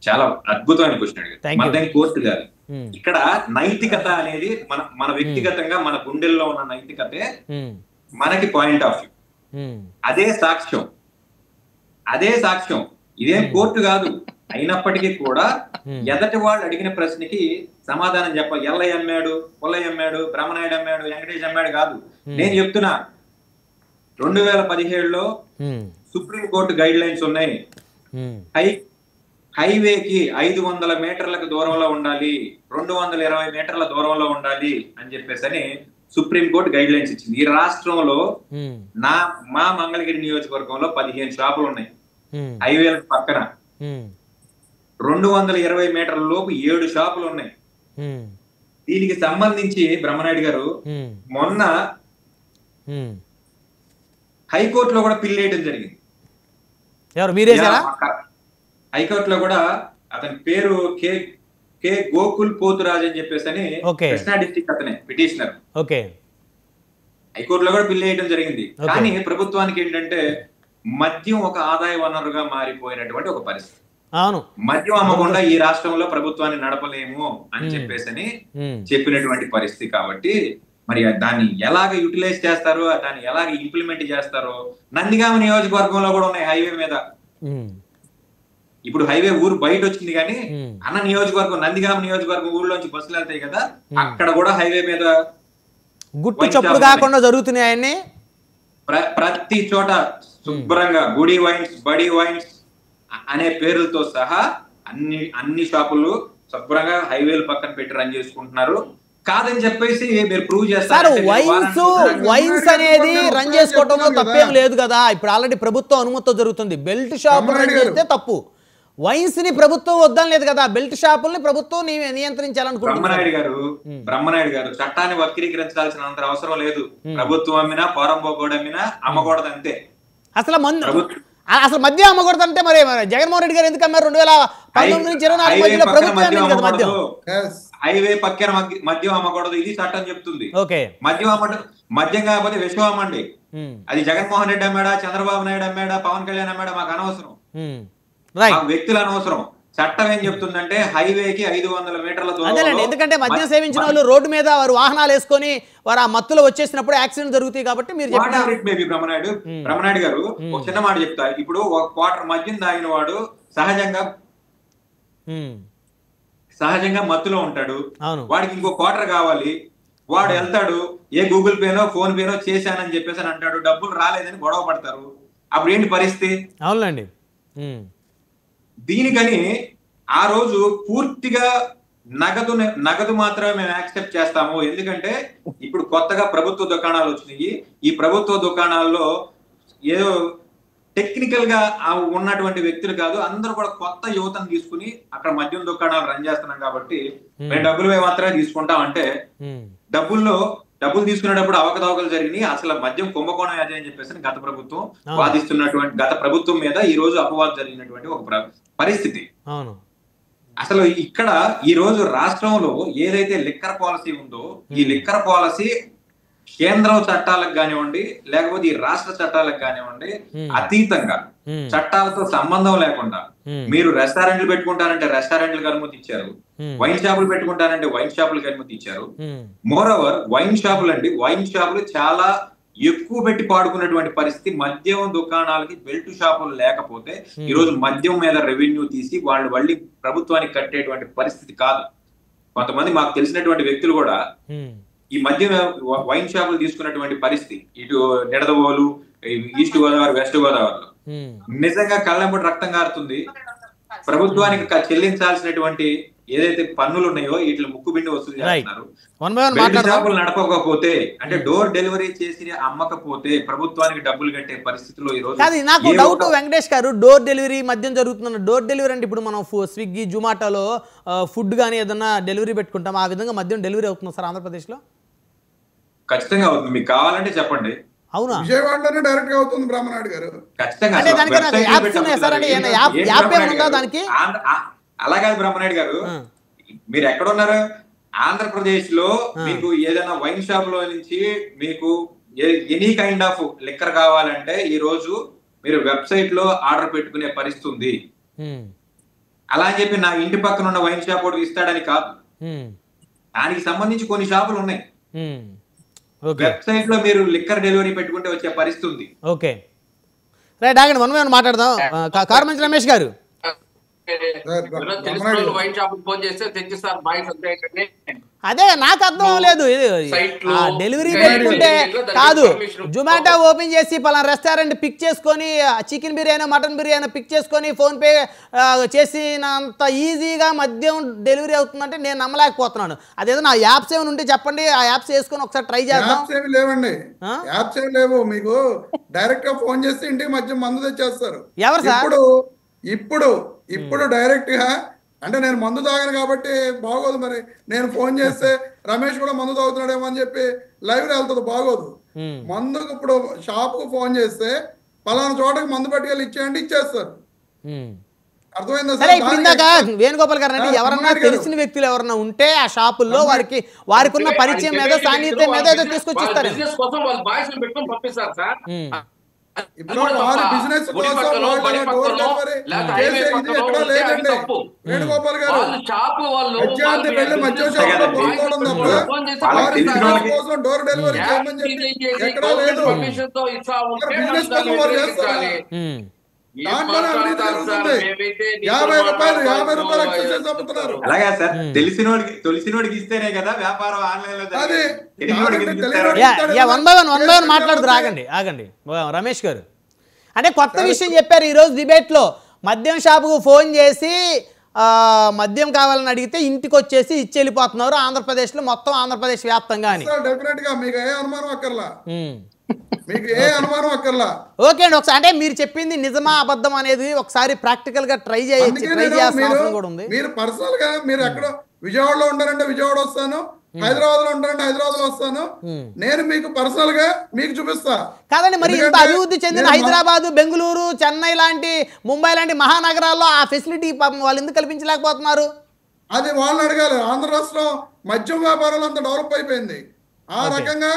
చాలా అద్భుతమైన క్వశ్చన్ అడిగారు. మన కోర్టు గారు ఇక్కడ నైతికత అనేది మన వ్యక్తిగతంగా మన గుండెల్లో ఉన్న నైతికతే మనకి పాయింట్ ఆఫ్ వ్యూ. అదే సాక్ష్యం ఇదేం కోర్టు కాదు. అయినప్పటికీ కూడా ఎదటి వాళ్ళు అడిగిన ప్రశ్నకి సమాధానం చెప్పాలి. ఎల్లయ్య అమ్మాడు, పుల్లయ్య అమ్మాడు, బ్రహ్మనాయుడు అమ్మాడు, వెంకటేష్ అమ్మాడు కాదు. నేను చెప్తున్నా 2017లో సుప్రీం కోర్టు గైడ్ లైన్స్ ఉన్నాయి. హైవేకి 500 మీటర్లకు దూరంలో ఉండాలి, 220 మీటర్ల దూరంలో ఉండాలి అని చెప్పేసి సుప్రీం కోర్టు గైడ్ లైన్స్ ఇచ్చింది. ఈ రాష్ట్రంలో మా మంగళగిరి నియోజకవర్గంలో 15 షాపులు ఉన్నాయి హైవేల పక్కన. 220 మీటర్ల లోపు 7 షాపులు ఉన్నాయి. దీనికి సంబంధించి బ్రహ్మనాయుడు గారు మొన్న హైకోర్టులో కూడా పిల్ వేయడం జరిగింది. హైకోర్టులో కూడా అతని పేరు కే గోకుల్ పోతురాజ్ అని చెప్పేసి అని కృష్ణా డిస్ట్రిక్ట్ అతనే పిటిషనర్. హైకోర్టులో కూడా పిల్ వేయడం జరిగింది. కానీ ప్రభుత్వానికి ఏంటంటే మద్యం ఒక ఆదాయ వనరుగా మారిపోయినటువంటి ఒక పరిస్థితి. మద్యం అమ్మకుండా ఈ రాష్ట్రంలో ప్రభుత్వాన్ని నడపలేము అని చెప్పేసి చెప్పినటువంటి పరిస్థితి. కాబట్టి మరి దాన్ని ఎలాగ యూటిలైజ్ చేస్తారో, దాన్ని ఎలాగ ఇంప్లిమెంట్ చేస్తారో. నందిగామ నియోజకవర్గంలో కూడా ఉన్నాయి హైవే మీద. ఇప్పుడు హైవే ఊరు బయట వచ్చింది కానీ అన్న నియోజకవర్గం నందిగామ నియోజకవర్గం ఊర్లోంచి బస్సులు వెళ్తాయి కదా, అక్కడ కూడా హైవే మీద గుట్టు చప్పుడు కాకుండా జరుగుతున్నాయని ప్రతి చోట శుభ్రంగా గుడి వైన్స్, బడి వైన్స్ అనే పేర్లతో సహా అన్ని షాపులు శుభ్రంగా హైవేలు పక్కన పెట్టి రన్ చేసుకుంటున్నారు. కాదని చెప్పేసి మీరు ప్రూవ్ చేస్తారు. వైన్స్ అనేది రన్ చేసుకోవటంలో తప్పేం లేదు కదా. ఇప్పుడు ఆల్రెడీ ప్రభుత్వం అనుమతితో జరుగుతుంది. బెల్ట్ షాపులు రన్ చేస్తే తప్పు, వైన్స్ ని ప్రభుత్వం వద్దని లేదు కదా. బెల్ట్ షాపుల్ని ప్రభుత్వం నియంత్రించాలనుకుంటుంది. బ్రహ్మనాయుడు గారు చట్టాన్ని వక్రీకరించాల్సిన అవసరం లేదు. ప్రభుత్వం అమ్మినా, పోరంబోగోడు అమ్మినా అమ్మకూడదు అంతే. అసలు మద్యం అమ్మకూడదు అంటే మరి జగన్మోహన్ రెడ్డి గారు ఎందుకు అమ్మారు? 2019 నుంచి 24 మధ్యలో ప్రభుత్వం హైవే పక్కన మద్యం అమ్మకూడదు, ఇది చట్టం చెప్తుంది. మద్యం కాకపోతే విషం అమ్మండి. అది జగన్మోహన్ రెడ్డి అమ్మాడా, చంద్రబాబు నాయుడు అమ్మాడా, పవన్ కళ్యాణ్ అమ్మాడా మాకు అనవసరం, వ్యక్తులు అనవసరం. చట్టం ఏం చెప్తుందంటే హైవేకి 500 మీటర్ల అదేనండి, దూరంలో ఎందుకంటే మద్యం సేవించిన వాళ్ళు రోడ్డు మీద వారు వాహనాలు వేసుకొని వారు ఆ మత్తులో వచ్చేసినప్పుడు యాక్సిడెంట్ జరుగుతాయి కాబట్టి మీరు చెప్పిన బ్రహ్మనాయుడు గారు ఒక చిన్న మాట చెప్తా. ఇప్పుడు ఒక క్వార్టర్ మద్యం తాగిన వాడు సహజంగా మత్తులో ఉంటాడు. వాడికి ఇంకో క్వార్టర్ కావాలి, వాడు వెళ్తాడు, ఏ గూగుల్ పేనో ఫోన్ పేనో చేశానని చెప్పేసి అని అంటాడు, డబ్బులు రాలేదని గొడవ పడతారు. అప్పుడు ఏంటి పరిస్థితి? అవునండి. దీనికని ఆ రోజు పూర్తిగా నగదు మాత్రమే మేము యాక్సెప్ట్ చేస్తాము. ఎందుకంటే ఇప్పుడు కొత్తగా ప్రభుత్వ దుకాణాలు వచ్చినాయి. ఈ ప్రభుత్వ దుకాణాల్లో ఏదో టెక్నికల్ గా ఉన్నటువంటి వ్యక్తులు కాదు, అందరూ కూడా కొత్త యువతను తీసుకుని అక్కడ మద్యం దుకాణాలు రన్ చేస్తున్నాం కాబట్టి మేము డబ్బులు మాత్రమే తీసుకుంటాం అంటే, డబ్బులు తీసుకునేటప్పుడు అవకతవకలు జరిగినాయి, అసలు మద్యం కుంభకోణం అదే అని చెప్పేసి గత ప్రభుత్వం వాదిస్తున్నటువంటి గత ప్రభుత్వం మీద ఈ రోజు అపవాదం జరిగినటువంటి ఒక పరిస్థితి. అసలు ఇక్కడ ఈ రోజు రాష్ట్రంలో ఏదైతే లిక్కర్ పాలసీ ఉందో, ఈ లిక్కర్ పాలసీ కేంద్రం చట్టాలకు కానివ్వండి, లేకపోతే ఈ రాష్ట్ర చట్టాలకు కానివ్వండి, అతీతంగా చట్టాలతో సంబంధం లేకుండా మీరు రెస్టారెంట్లు పెట్టుకుంటారంటే రెస్టారెంట్లకు అనుమతి ఇచ్చారు, వైన్ షాపులు పెట్టుకుంటారంటే వైన్ షాపులకు అనుమతి ఇచ్చారు. మోర్ ఓవర్ వైన్ షాపులు చాలా ఎక్కువ పెట్టి పాడుకున్నటువంటి పరిస్థితి. మద్యం దుకాణాలకి బెల్ట్ షాపులు లేకపోతే ఈ రోజు మద్యం మీద రెవెన్యూ తీసి వాళ్ళు మళ్ళీ ప్రభుత్వానికి కట్టేటువంటి పరిస్థితి కాదు. కొంతమంది మాకు తెలిసినటువంటి వ్యక్తులు కూడా ఈ మధ్య వైన్ షాపులు తీసుకున్నటువంటి పరిస్థితి ఇటు నిడదవోలు, ఈస్ట్ గోదావరి, వెస్ట్ గోదావరిలో నిజంగా కళ్ళెంబడి రక్తం కారుతుంది. ప్రభుత్వానికి చెల్లించాల్సినటువంటి ఏదైతే పన్నులు ఉన్నాయో వీటిలో ముక్కుబిండి వసూలు చేస్తున్నారు. షాపులు నడపకపోతే అంటే డోర్ డెలివరీ చేసి అమ్మకపోతే ప్రభుత్వానికి డబ్బులు కట్టే పరిస్థితిలో ఈ రోజు. నాకు డౌట్ వెంకటేష్ గారు, డోర్ డెలివరీ మద్యం జరుగుతున్న డోర్ డెలివరీ అంటే ఇప్పుడు మనం స్విగ్గీ జొమాటోలో ఫుడ్ కానీ ఏదన్నా డెలివరీ పెట్టుకుంటాం, ఆ విధంగా మద్యం డెలివరీ అవుతుంది సార్ ఆంధ్రప్రదేశ్ లో? ఖచ్చితంగా అవుతుంది, మీకు కావాలంటే చెప్పండి. అవునా? విజయవాడలోనే డైరెక్ట్ గా అవుతుంది బ్రహ్మనాయుడు గారు. ఖచ్చితంగా అలా కాదు బ్రహ్మనాయుడు గారు, మీరు ఎక్కడున్నారు? ఆంధ్రప్రదేశ్ లో మీకు ఏదైనా వైన్ షాప్ లో నుంచి మీకు ఎనీ కైండ్ ఆఫ్ లిక్కర్ కావాలంటే ఈ రోజు మీరు వెబ్సైట్ లో ఆర్డర్ పెట్టుకునే పరిస్థితి ఉంది. అలా అని చెప్పి నా ఇంటి పక్కన ఉన్న వైన్ షాప్ ఒకటి ఇస్తాడని కాదు, దానికి సంబంధించి కొన్ని షాపులు ఉన్నాయి. వెబ్సైట్ లో మీరు లిక్కర్ డెలివరీ పెట్టుకుంటే వచ్చే పరిస్థితి ఉంది. ఓకే రైట్, ఆగండి మనం మాట్లాడదాం. కార్మంచి రమేష్ గారు, అదే నాకు అర్థం అవ్వలేదు. డెలివరీ పెట్టుకుంటే కాదు, జొమాటో ఓపెన్ చేసి పలానా రెస్టారెంట్ పిక్ చేసుకొని chicken biryani mutton biryani pick చేసుకొని ఫోన్ పే చేసినంత ఈజీగా మద్యం డెలివరీ అవుతుందంటే నేను నమ్మలేకపోతున్నాను. అదేదో నా యాప్స్ ఏమైనా ఉంటే చెప్పండి, ఆ యాప్స్ వేసుకొని ఒకసారి ట్రై చేద్దాం. లేవండి, యాప్స్ ఏమి లేవు. మీకు డైరెక్ట్ గా ఫోన్ చేస్తే ఇంటికి మద్యం మందు తెచ్చేస్తారు. ఎవరు సార్? ఇప్పుడు డైరెక్ట్ గా అంటే నేను మందు తాగాను కాబట్టి బాగోదు. మరి నేను ఫోన్ చేస్తే రమేష్ కూడా మందు తాగుతున్నాడేమో అని చెప్పి లైవ్ వెళ్తుంది, బాగోదు. మందుకు ఇప్పుడు షాప్ కు ఫోన్ చేస్తే పలానా చోటకి మందు పట్టుకెళ్ళి ఇచ్చేయండి, ఇచ్చేస్తారు. అర్థమైందా సార్? ఇందాక వేణుగోపాల్ గారు అంటే ఎవరన్నా తెలిసిన వ్యక్తులు ఎవరన్నా ఉంటే ఆ షాపుల్లో వారికి ఉన్న పరిచయం మీద సాన్నిధ్యం మీద ఏదో తీసుకొచ్చి ఇస్తారు. ఇప్పుడు వారి బిజినెస్ కోసం వేణుగోపాల్ గారు మధ్యాహ్నం వెళ్ళి మధ్య షాపులో కొనుక్కోవడం తప్ప వారి బిజినెస్ కోసం డోర్ డెలివరీ చేయమని చెప్పి ఎక్కడా లేదు. బిజినెస్ కోసం వారు చేస్తారు, దాంట్లోనే అవినీతి జరుగుతుంది. 50 రూపాయలు ఎక్సెస్ అమ్ముతున్నారు. అలాగే సార్, తెలిసినోడికి ఇస్తేనే కదా వ్యాపారం ఆన్లైన్ లో. వన్ బై వన్ మాట్లాడుతూ ఆగండి రమేష్ గారు. అంటే కొత్త విషయం చెప్పారు ఈరోజు డిబేట్లో. మద్యం షాపుకు ఫోన్ చేసి మద్యం కావాలని అడిగితే ఇంటికి వచ్చేసి ఇచ్చి వెళ్ళిపోతున్నారు ఆంధ్రప్రదేశ్లో, మొత్తం ఆంధ్రప్రదేశ్ వ్యాప్తంగా అని. డెఫినెట్ గా మీకు ఏ అనుమానం అక్కర్లా. ఓకే అండి, ఒకసారి అంటే మీరు చెప్పింది నిజమా అబద్ధం అనేది ఒకసారి ప్రాక్టికల్ గా ట్రై చేయాల్సిన అవసరం కూడా ఉంది. మీరు పర్సనల్ గా మీరు ఎక్కడ విజయవాడలో ఉంటారంటే విజయవాడ వస్తాను, హైదరాబాద్ లో ఉంటారంటే హైదరాబాద్ లో వస్తాను, నేను మీకు పర్సనల్ గా మీకు చూపిస్తా. కాదండి, మరి ఇంత అభివృద్ధి చెందిన హైదరాబాద్, బెంగళూరు, చెన్నై లాంటి, ముంబై లాంటి మహానగరాల్లో ఆ ఫెసిలిటీ వాళ్ళు ఎందుకు కల్పించలేకపోతున్నారు? అది వాళ్ళని అడగాలి. ఆంధ్ర రాష్ట్రం మద్యం వ్యాపారంలో అంత డెవలప్ అయిపోయింది. ఆ రకంగా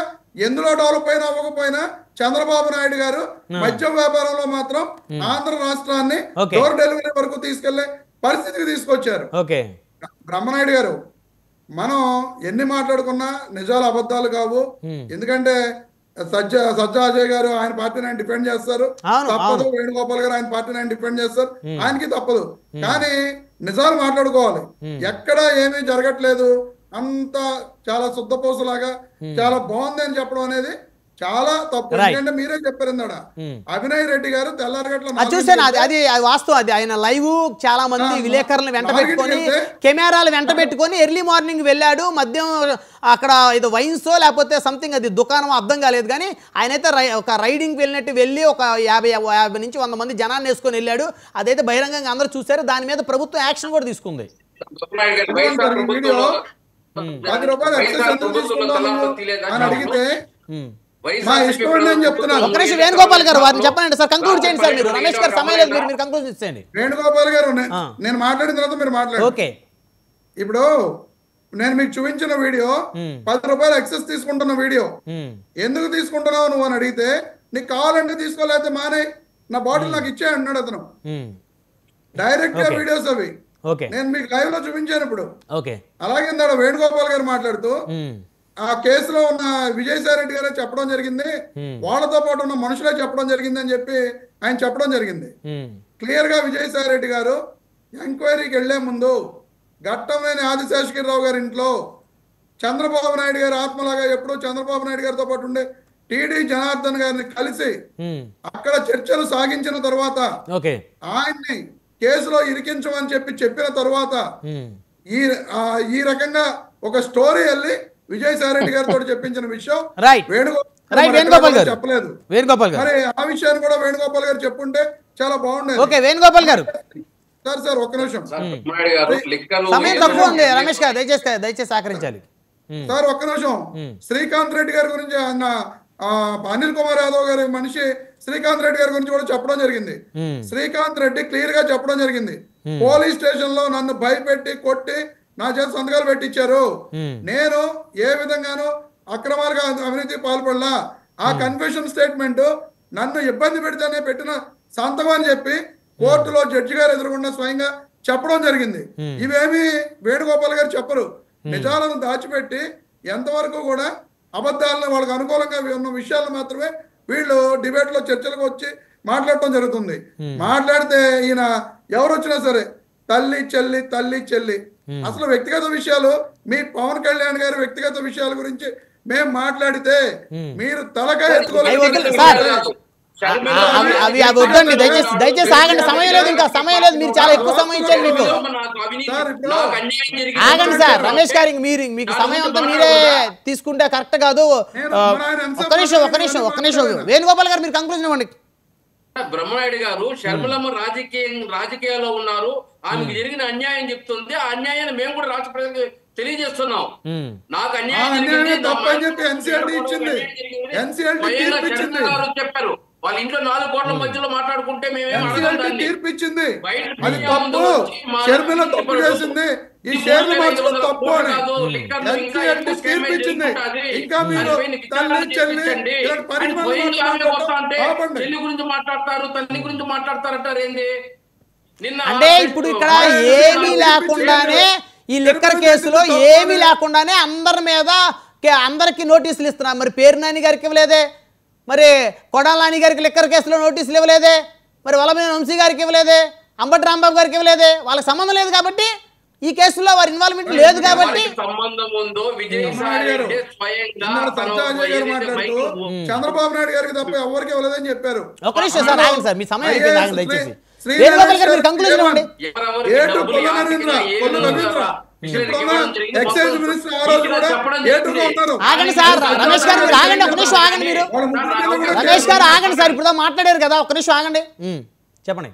ఎందులో డెవలప్ అయినా అవ్వకపోయినా చంద్రబాబు నాయుడు గారు మద్యం వ్యాపారంలో మాత్రం ఆంధ్ర రాష్ట్రాన్ని డోర్ డెలివరీ వరకు తీసుకెళ్లే పరిస్థితికి తీసుకొచ్చారు. ఓకే బ్రహ్మనాయుడు గారు, మనం ఎన్ని మాట్లాడుకున్నా నిజాలు అబద్ధాలు కావు. ఎందుకంటే సజ్జా అజయ్ గారు ఆయన పార్టీని ఆయన డిఫెండ్ చేస్తారు, తప్పదు. వేణుగోపాల్ గారు ఆయన పార్టీని ఆయన డిఫెండ్ చేస్తారు, ఆయనకి తప్పదు. కానీ నిజాలు మాట్లాడుకోవాలి. ఎక్కడ ఏమీ జరగట్లేదు, అంతా చాలా శుద్ధపోసలాగా చాలా బాగుంది అని చెప్పడం అనేది చాలా తప్పు. ఎందుకంటే మీరే చెప్పారు ఇందాడ అభినయ్ రెడ్డి గారు తెల్లారగట్ల చూసాను, అది వాస్తవం. అది ఆయన లైవ్ చాలా మంది విలేకరులను వెంట పెట్టుకొని కెమెరాలు వెంట పెట్టుకొని ఎర్లీ మార్నింగ్ వెళ్ళాడు. మద్యం అక్కడ ఏదో వైన్సో లేకపోతే సంథింగ్ అది దుకాణం అర్థం కాలేదు, కానీ ఆయన అయితే ఒక రైడింగ్ వెళ్ళినట్టు వెళ్ళి ఒక 50 నుంచి 100 మంది జనాన్ని వేసుకొని వెళ్ళాడు. అదైతే బహిరంగంగా అందరూ చూశారు. దాని మీద ప్రభుత్వం యాక్షన్ కూడా తీసుకుంది. 10 రూపాయలు ఎక్సెస్ ఎందుకు తీసుకున్నాను అని అడిగితే మా ఇష్టం అని చెప్తున్నాను. ఒక నిమిషం వేణుగోపాల్ గారు వారిని చెప్పండి సార్, కంక్లూడ్ చేయండి సార్. మీరు రమేష్ గారు సమయం లేదు, మీరు కంక్లూడ్ చేయండి. వేణుగోపాల్ గారు నేను మాట్లాడిన తర్వాత మీరు మాట్లాడండి. ఓకే, ఇప్పుడు నేను మీకు చూపించిన వీడియో 10 రూపాయలు ఎక్సెస్ తీసుకుంటున్న వీడియో. ఎందుకు తీసుకుంటున్నావు నువ్వు అని అడిగితే, నీకు కావాలంటే తీసుకోలేకపోతే మానే, నా బాటిల్ నాకు ఇచ్చే అంటున్నాడు అతను. డైరెక్ట్ గా వీడియోస్ అవి నేను మీకు లైవ్ లో చూపించాను ఇప్పుడు. అలాగే వేణుగోపాల్ గారు మాట్లాడుతూ ఆ కేసులో ఉన్న విజయసాయి రెడ్డి గారే చెప్పడం జరిగింది, వాళ్ళతో పాటు ఉన్న మనుషులే చెప్పడం జరిగింది అని చెప్పి ఆయన చెప్పడం జరిగింది. క్లియర్ గా విజయసాయి రెడ్డి గారు ఎంక్వైరీకి వెళ్లే ముందు ఘట్టంలేని ఆదిశేషగిరిరావు గారి ఇంట్లో చంద్రబాబు నాయుడు గారు ఆత్మలాగా ఎప్పుడూ చంద్రబాబు నాయుడు గారితో పాటు ఉండే టీడీ జనార్దన్ గారిని కలిసి అక్కడ చర్చలు సాగించిన తర్వాత ఆయన్ని కేసులో ఇరికించమని చెప్పిన తర్వాత ఈ రకంగా ఒక స్టోరీ వెళ్ళి విజయసాయి రెడ్డి గారితో చెప్పించిన విషయం వేణుగోపాల్ గారు చెప్పలేదు. మరి ఆ విషయాన్ని కూడా వేణుగోపాల్ గారు చెప్పుంటే చాలా బాగుండేది. వేణుగోపాల్ గారు సార్ ఒక్క నిమిషం సమయం తక్కువ ఉంది. రమేష్ గారు దయచేసి సహకరించాలి సార్. ఒక్క నిమిషం. శ్రీకాంత్ రెడ్డి గారి గురించి అనిల్ కుమార్ యాదవ్ గారి మనిషి శ్రీకాంత్ రెడ్డి గారి గురించి కూడా చెప్పడం జరిగింది. శ్రీకాంత్ రెడ్డి క్లియర్ గా చెప్పడం జరిగింది, పోలీస్ స్టేషన్ లో నన్ను భయపెట్టి కొట్టి నా చేత సంతకాలు పెట్టించారు, నేను ఏ విధంగానూ అక్రమాలుగా అవినీతి పాల్పడలా, ఆ కన్ఫెషన్ స్టేట్మెంట్ నన్ను ఇబ్బంది పెడితేనే పెట్టిన సంతకం అని చెప్పి కోర్టులో జడ్జి గారు ఎదురుగుండా స్వయంగా చెప్పడం జరిగింది. ఇవేమి వేణుగోపాల్ గారు చెప్పరు. నిజాలను దాచిపెట్టి ఎంతవరకు కూడా అబద్ధాలను వాళ్ళకి అనుకూలంగా ఉన్న విషయాలను మాత్రమే వీళ్ళు డిబేట్ లో చర్చలకు వచ్చి మాట్లాడటం జరుగుతుంది. మాట్లాడితే ఈయన ఎవరు వచ్చినా సరే తల్లి చెల్లి అసలు వ్యక్తిగత విషయాలు మీ పవన్ కళ్యాణ్ గారి వ్యక్తిగత విషయాల గురించి మేము మాట్లాడితే మీరు తలకాయ ఎత్తుకోలేదు. అవి వద్దండి, దయచేసి ఆగండి, సమయం లేదు, ఇంకా సమయం లేదు. మీరు చాలా ఎక్కువ సమయం ఇచ్చారు మీకు. ఆగండి సార్, రమేష్ గారు మీకు సమయం అంతా మీరే తీసుకుంటే కరెక్ట్ కాదు. ఒక్క నిమిషం వేణుగోపాల్ గారు మీరు కంక్లూజన్ ఇవ్వండి. బ్రహ్మనాయుడు గారు షర్మిలమ్మ రాజకీయాల్లో ఉన్నారు, ఆమెకు జరిగిన అన్యాయం చెప్తుంది. ఆ అన్యాయాన్ని మేము కూడా రాష్ట్ర ప్రజలకు తెలియజేస్తున్నాం. నాకు అన్యాయం చెప్పారు. వాళ్ళ ఇంట్లో 4 కోట్ల మధ్యలో మాట్లాడుకుంటే తీర్పిచ్చింది. అది తప్పు, షర్మిల తప్పు చేసింది, ఈ షేర్లు మార్చుకుని తప్పు అని తీర్పిచ్చింది. ఇంకా మీరు తల్లి గురించి మాట్లాడతారు, తల్లి గురించి మాట్లాడతారంటారు ఏంది? అంటే ఇప్పుడు ఇక్కడ ఏమీ లేకుండానే ఈ లిక్కర్ కేసులో ఏమీ లేకుండానే అందరికి నోటీసులు ఇస్తున్నారు. మరి పేరు నాని గారికి ఇవ్వలేదే, మరి కొడాల నాని గారికి లిక్కర్ కేసులో నోటీసులు ఇవ్వలేదే, మరి వల్లభనేని వంశీ గారికి ఇవ్వలేదే, అంబటి రాంబాబు గారికి ఇవ్వలేదే. వాళ్ళకి సంబంధం లేదు కాబట్టి, ఈ కేసులో వారి ఇన్వాల్వ్మెంట్ లేదు కాబట్టి. చంద్రబాబు నాయుడు గారికి తప్ప ఎవరికి ఇవ్వలేదని చెప్పారు. ఒక నిమిషం సార్, ఆగండి సార్, మీ సమయం అయిపోయింది, ఆగండి దయచేసి. వేణుగోపాల్ గారు మీరు కంక్లూజన్ ఇవ్వండి. ఆగండి సార్, రమేష్ గారు మీరు ఆగండి, ఒక నిమిషం ఆగండి. మీరు రమేష్ గారు ఆగండి సార్, ఇప్పుడు మాట్లాడారు కదా, ఒక్క నిమిషం ఆగండి, చెప్పండి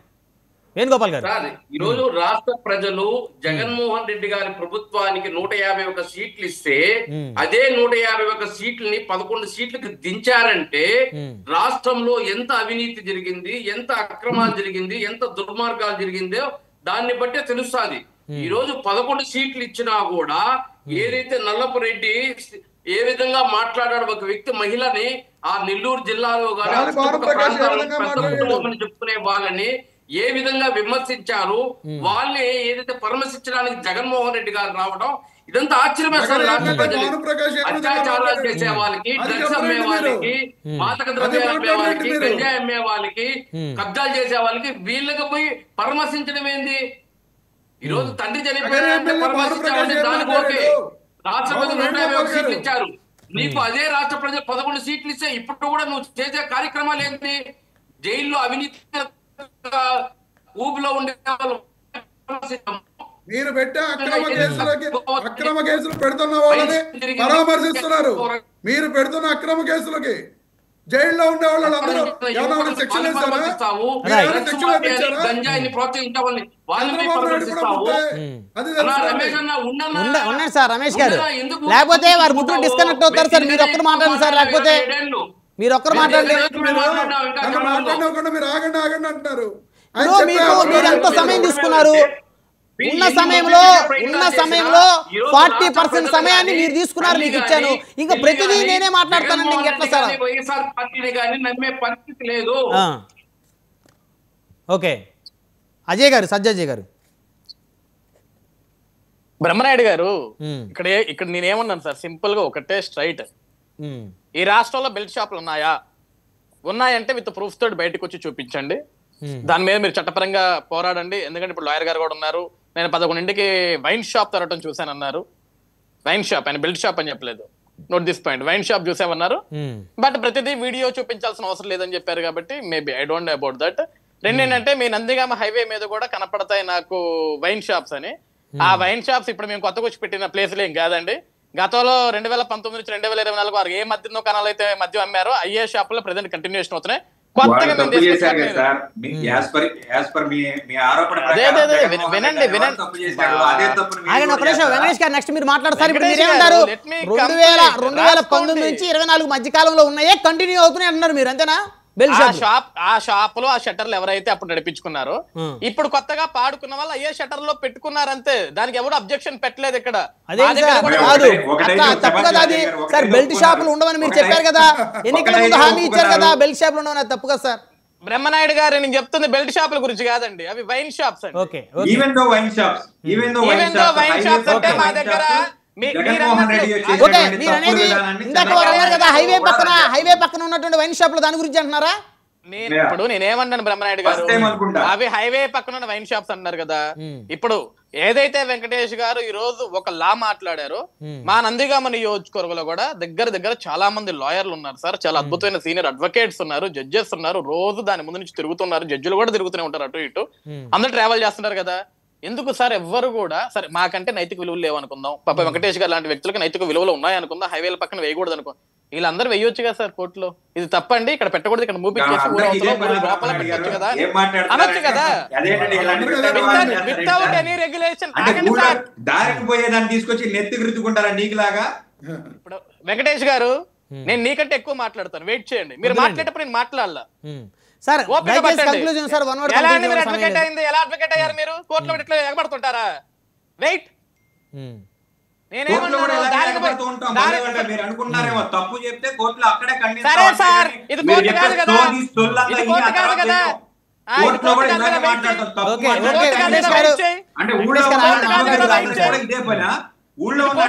వేణుగోపాల్ గారు. ఈ రోజు రాష్ట్ర ప్రజలు జగన్మోహన్ రెడ్డి గారి ప్రభుత్వానికి 151 సీట్లు ఇస్తే, అదే 151 సీట్లని 11 సీట్లకు దించారంటే రాష్ట్రంలో ఎంత అవినీతి జరిగింది, ఎంత అక్రమాలు జరిగింది, ఎంత దుర్మార్గాలు జరిగిందో దాన్ని బట్టే తెలుస్తుంది. ఈ రోజు 11 సీట్లు ఇచ్చినా కూడా ఏదైతే నల్లపురెడ్డి ఏ విధంగా మాట్లాడాడు, ఒక వ్యక్తి మహిళని ఆ నెల్లూరు జిల్లాలో కానీ చెప్పుకునే వాళ్ళని ఏ విధంగా విమర్శించారు, వాళ్ళని ఏదైతే పరామర్శించడానికి జగన్మోహన్ రెడ్డి గారు రావడం ఇదంతా ఆశ్చర్యమేస్తారు. రాష్ట్ర ప్రజలు అత్యాచారాలు చేసే వాళ్ళకి, డ్రగ్స్ అమ్మే వాళ్ళకి, మాదక ద్రవ్యాలు అమ్మే వాళ్ళకి, గంజాయి అమ్మే వాళ్ళకి, కబ్జాలు చేసే వాళ్ళకి వీళ్ళకి పోయి పరామర్శించడం ఏంది? ఈ రోజు తండ్రి చనిపోయారంటే పరామర్శించాలంటే దానికి ఓకే. రాష్ట్ర ప్రజలు 151 సీట్లు ఇచ్చారు నీకు. అదే రాష్ట్ర ప్రజలు 11 సీట్లు ఇస్తే ఇప్పుడు కూడా నువ్వు చేసే కార్యక్రమాలు ఏంటి? జైల్లో అవినీతి ఊబిలో ఉండే వాళ్ళు మీరు పెట్టే అక్రమ కేసులు పెడుతున్న వాళ్ళని పరామర్శిస్తున్నారు. మీరు పెడుతున్న అక్రమ కేసులకి జైల్లో ఉండే వాళ్ళందరూ శిక్షలు ఇస్తారా? గంజాయిని ప్రోత్సహించాలని ఉన్నాడు సార్ రమేష్ గారు. లేకపోతే వారు ముగ్గురు డిస్కనెక్ట్ అవుతారు సార్. మీరు ఒక్కరు మాట్లాడండి సార్. లేకపోతే మీరు ఒక్కరు మాట్లాడండి. మీరు ఆగండి ఆగండి అంటున్నారు. మీరు ఎంత సమయం తీసుకున్నారు? ఉన్న సమయంలో 40% సమయాన్ని మీరు తీసుకున్నారు, మీకు ఇచ్చాను. ఇంకా ప్రతిదీ నేనే మాట్లాడతానండి. ఇంకెట్లా సార్? వైఎస్ఆర్ పార్టీని కానీ నమ్మే పరిస్థితి లేదు. ఓకే అజయ్ గారు, సజ్జయ్ గారు. బ్రహ్మనాయుడు గారు, ఇక్కడ నేనేమన్నాను సార్, సింపుల్ గా ఒకటే స్ట్రైట్. ఈ రాష్ట్రంలో బెల్ట్ షాపులు ఉన్నాయంటే విత్ ప్రూఫ్ తోటి బయటకు వచ్చి చూపించండి. దాని మీద మీరు చట్టపరంగా పోరాడండి. ఎందుకంటే ఇప్పుడు లాయర్ గారు కూడా ఉన్నారు. నేను 11ంటికి వైన్ షాప్ తరగటం చూశానన్నారు. వైన్ షాప్ ఆయన బెల్ట్ షాప్ అని చెప్పలేదు. Note this point, wine shop చూసామన్నారు. బట్ ప్రతిదీ వీడియో చూపించాల్సిన అవసరం లేదని చెప్పారు కాబట్టి maybe I don't know about that. రెండేంటంటే మీ నందిగామ హైవే మీద కూడా కనపడతాయి నాకు వైన్ షాప్స్ అని. ఆ వైన్ షాప్స్ ఇప్పుడు మేము కొత్తగా వచ్చి పెట్టిన ప్లేస్లు ఏం కాదండి. గతంలో 2019 నుంచి 2024 వారు ఏ మద్యం దుకాణాలు అయితే మద్యం అమ్మారో అయ్యే షాపుల్లో ప్రెజెంట్ కంటిన్యూషన్ అవుతున్నాయి. వినండి వెంకటేష్ గారు, నెక్స్ట్ మీరు మాట్లాడతారు. ఇప్పుడు మీరేమంటారు? 2019 నుంచి 24 మధ్య కాలంలో ఉన్నాయే కంటిన్యూ అవుతున్నాయి అంటున్నారు మీరు, అంతేనా? ఆ షాప్ లో ఆ షట్టర్లు ఎవరైతే అప్పుడు నడిపించుకున్నారో ఇప్పుడు కొత్తగా పాడుకున్న వాళ్ళు అయ్యే షట్టర్ లో పెట్టుకున్నారు అంతే. దానికి ఎవరు అబ్జెక్షన్ పెట్టలేదు ఇక్కడ. సార్ బెల్ట్ షాపులు ఉండవని మీరు చెప్పారు కదా, ఎన్నికల ముందు హామీ ఇచ్చారు కదా, బెల్ట్ షాపులు ఉండవని తప్పు కదా సార్? బ్రహ్మనాయుడు గారు, నేను చెప్తుంది బెల్ట్ షాపుల గురించి కాదండి, అవి వైన్ షాప్స్ అండి. వైన్ షాప్స్ అంటే మా దగ్గర హైవే పక్కన ఉన్నటువంటి వైన్ షాప్ లో దాని గురించి అంటున్నారా? నేనేమన్నాను బ్రహ్మనాయుడు గారు, అవి హైవే పక్కన ఉన్న వైన్ షాప్స్ అంటున్నారు కదా. ఇప్పుడు ఏదైతే వెంకటేష్ గారు ఈ రోజు ఒక లా మాట్లాడారో, మా నందిగామ నియోజకవర్గంలో కూడా దగ్గర చాలా మంది లాయర్లు ఉన్నారు సార్. చాలా అద్భుతమైన సీనియర్ అడ్వకేట్స్ ఉన్నారు, జడ్జెస్ ఉన్నారు. రోజు దాని ముందు నుంచి తిరుగుతున్నారు. జడ్జిలు కూడా తిరుగుతూనే ఉంటారు అటు ఇటు. అందరూ ట్రావెల్ చేస్తున్నారు కదా. ఎందుకు సార్ ఎవ్వరు కూడా సరే మాకంటే నైతిక విలువలు లేవనుకుందాం, పాప వెంకటేష్ గారు లాంటి వ్యక్తులకు నైతిక విలువలు ఉన్నాయనుకుందాం, హైవేల పక్కన వేయకూడదు అనుకో, వీళ్ళందరూ వేయొచ్చు కదా సార్ కోర్టులో. ఇది తప్పండి, ఇక్కడ పెట్టకూడదు, ఇక్కడ మూపి చేసి లోపల పెట్టచ్చు కదా అనొచ్చు కదా, వితౌట్ ఎనీ రెగ్యులేషన్. దారికి పోయేదాన్ని తీసుకొచ్చి నెత్తికి రుద్దుకుంటారా నీకులాగా? ఇప్పుడు వెంకటేష్ గారు, నేను నీకంటే ఎక్కువ మాట్లాడతాను, వెయిట్ చేయండి. మీరు మాట్లాడేటప్పుడు నేను మాట్లాడాల సార్. ఎలా అడ్వకేట్ అయ్యారు మీరు? కోర్టులో ఇట్లా ఎగబడుతుంటారా? వెయిట్, సరే సార్, ఇది కోర్టు కాదు కదా, ఇది కోర్టు కాదు కదా. ఊళ్ళో నువ్వు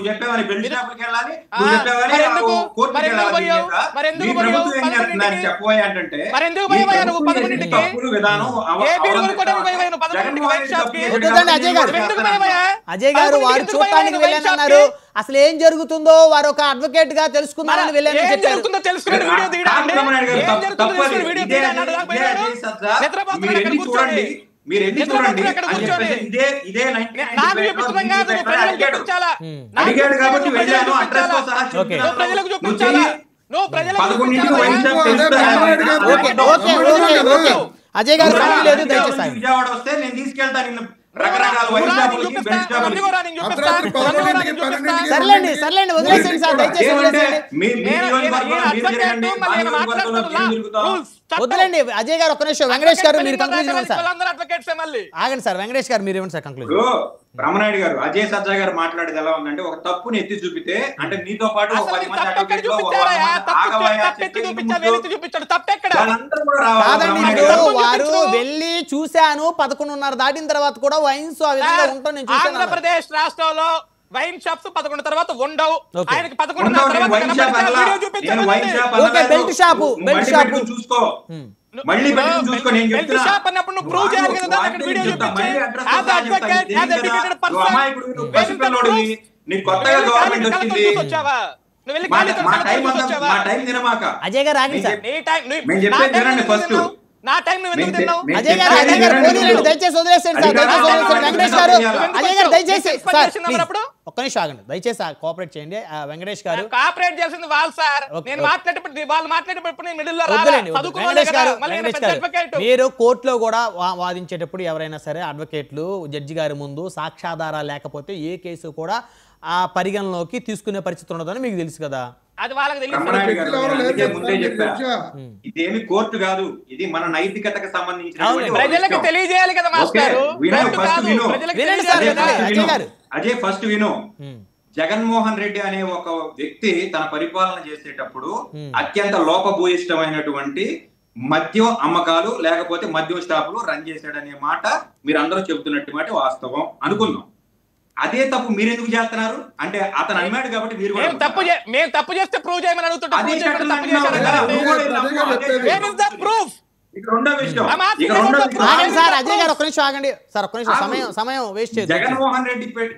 చెప్పేవాని బెల్ట్ షాప్కి వెళ్ళాలి, నువ్వు చెప్పేవాని కోర్టుకి వెళ్ళాలి. చెప్పబోయే అంటే తప్పుడు విధానం. అజయ్ గారు వారు చూడటానికి వెళ్ళానన్నారు. అసలు ఏం జరుగుతుందో వారు ఒక అడ్వకేట్ గా తెలుసుకున్నారని వెళ్ళాను చెప్పారు. మీరు ఎన్ని చూడండి అని చెప్పేసి ఇదే అడిగాడు కాబట్టి వెళ్ళాను, అడ్రస్ తో సహా అజయ్ గారు విజయవాడ వస్తే నేను తీసుకెళ్తాను రకరకాల వైన్ షాపులకి, బెల్ట్ షాపులకి. సర్లేండి వదిలేసేయండి సార్, దయచేసి వదిలేసేయండి. మీ నియోజకవర్గంలో మీరు తిరగండి, మా నియోజకవర్గంలో మేము తిరుగుతాం. వద్దులేండి అజయ్ గారు ఒక్క నిమిషం. వెంకటేష్ గారు మీరు కంక్లూజన్ ఇవ్వండి సార్. వాళ్ళందరూ అడ్వకేట్సే మళ్ళీ. ఆగండి సార్, వెంకటేష్ గారు మీరు ఇవ్వండి సార్ కంక్లూజన్. ఇప్పుడు బ్రహ్మనాయుడు గారు అజయ్ సజ్జా గారు మాట్లాడేది ఎలా ఉందంటే, ఒక తప్పుని ఎత్తి చూపితే అంటే నీతో పాటు ఒక 10 మంది అడ్వకేట్లు వాళ్ళందరూ కూడా రావాలి. కాదండి, బ్రహ్మనాయుడు ఇప్పుడు గారు. వారు వెళ్ళి చూశాను 11:30 దాటిన తర్వాత కూడా వైన్స్ ఆ విధంగా ఉంటాం నేను చూశాను. ఆంధ్రప్రదేశ్ రాష్ట్రంలో వైన్ షాప్స్ 11 తర్వాత ఉండవు. Okay. ఆయనకి 11 ఉండవు, నేను వైన్ షాప్ అనలా. నేను వైన్ షాప్ అనలా. ఓకే, బెల్ట్ షాపు, బెల్ట్ మళ్ళీ షాపు. పెట్టుకుని చూసుకో, మళ్ళీ పెట్టుకుని చూసుకో. నేను చెప్తున్నా షాప్ అన్నప్పుడు నువ్వు ప్రూవ్ చేయాలి కదా, అక్కడ వీడియో చూపించి as advocate as educated person అమాయకుడు, నువ్వు పసిపిల్లోడివి, నీకు కొత్తగా గవర్నమెంట్ వచ్చింది. నువ్వు వెళ్ళి మా గాలి టైం అంతా మా టైం తినమాక. అజయ్ గారు ఆగండి సార్. నీ టైం మేము చెప్పేది వినండి ఫస్ట్. నా టైం నువ్వు ఎందుకు తిన్నావు? అజయ్ గారు పోనీలేండి, దయచేసి వదిలేసేయండి సార్, దయచేసి వదిలేసేయండి. వెంకటేష్ గారు, అజయ్ గారు దయచేసి సార్ ప్లీజ్ ఒక్క నిమిషం ఆగండి, దయచేసి కోఆపరేట్ చేయండి. వెంకటేష్ గారు కోఆపరేట్ చేసింది వాళ్ళు సార్. నేను మాట్లాడేటప్పుడు వాళ్ళు మాట్లాడేటప్పుడు నేను మిడిల్ లో వద్దులేండి. వెంకటేష్ గారు, రాలేదు. మీరు కోర్టులో కూడా వాదించేటప్పుడు ఎవరైనా సరే అడ్వకేట్లు జడ్జి గారి ముందు సాక్ష్యాధారాలు లేకపోతే ఏ కేసు కూడా ఆ పరిగణలోకి తీసుకునే పరిస్థితి ఉండదని మీకు తెలుసు కదా. అది వాళ్ళకి బ్రహ్మనాయుడు గారు, నేను అందుకే తెలియదు. ముందే చెప్పా, ఇదేమి కోర్టు కాదు, ఇది మన నైతికతకు సంబంధించిన ప్రజలకు తెలియజేయాలి కదా మాస్టారు. అజయ్ ఫస్ట్ విను. జగన్మోహన్ రెడ్డి అనే ఒక వ్యక్తి తన పరిపాలన చేసేటప్పుడు అత్యంత లోపభూయిష్టమైనటువంటి మద్యం అమ్మకాలు లేకపోతే మద్యం షాపులు రన్ చేశాడనే మాట మీరు అందరూ చెబుతున్నట్టు మాట వాస్తవం అనుకుందాం. అదే తప్పు మీరు ఎందుకు చేస్తున్నారు అంటే అతను అన్నాడు కాబట్టి మీరు మేము తప్పు చేస్తే ప్రూవ్ చేయమని అడుగుతుంటాం. సార్ అజయ్ గారు ఒక్క నిమిషం ఆగండి సార్, ఒక్క నిమిషం సమయం వేస్ట్ చేయదు.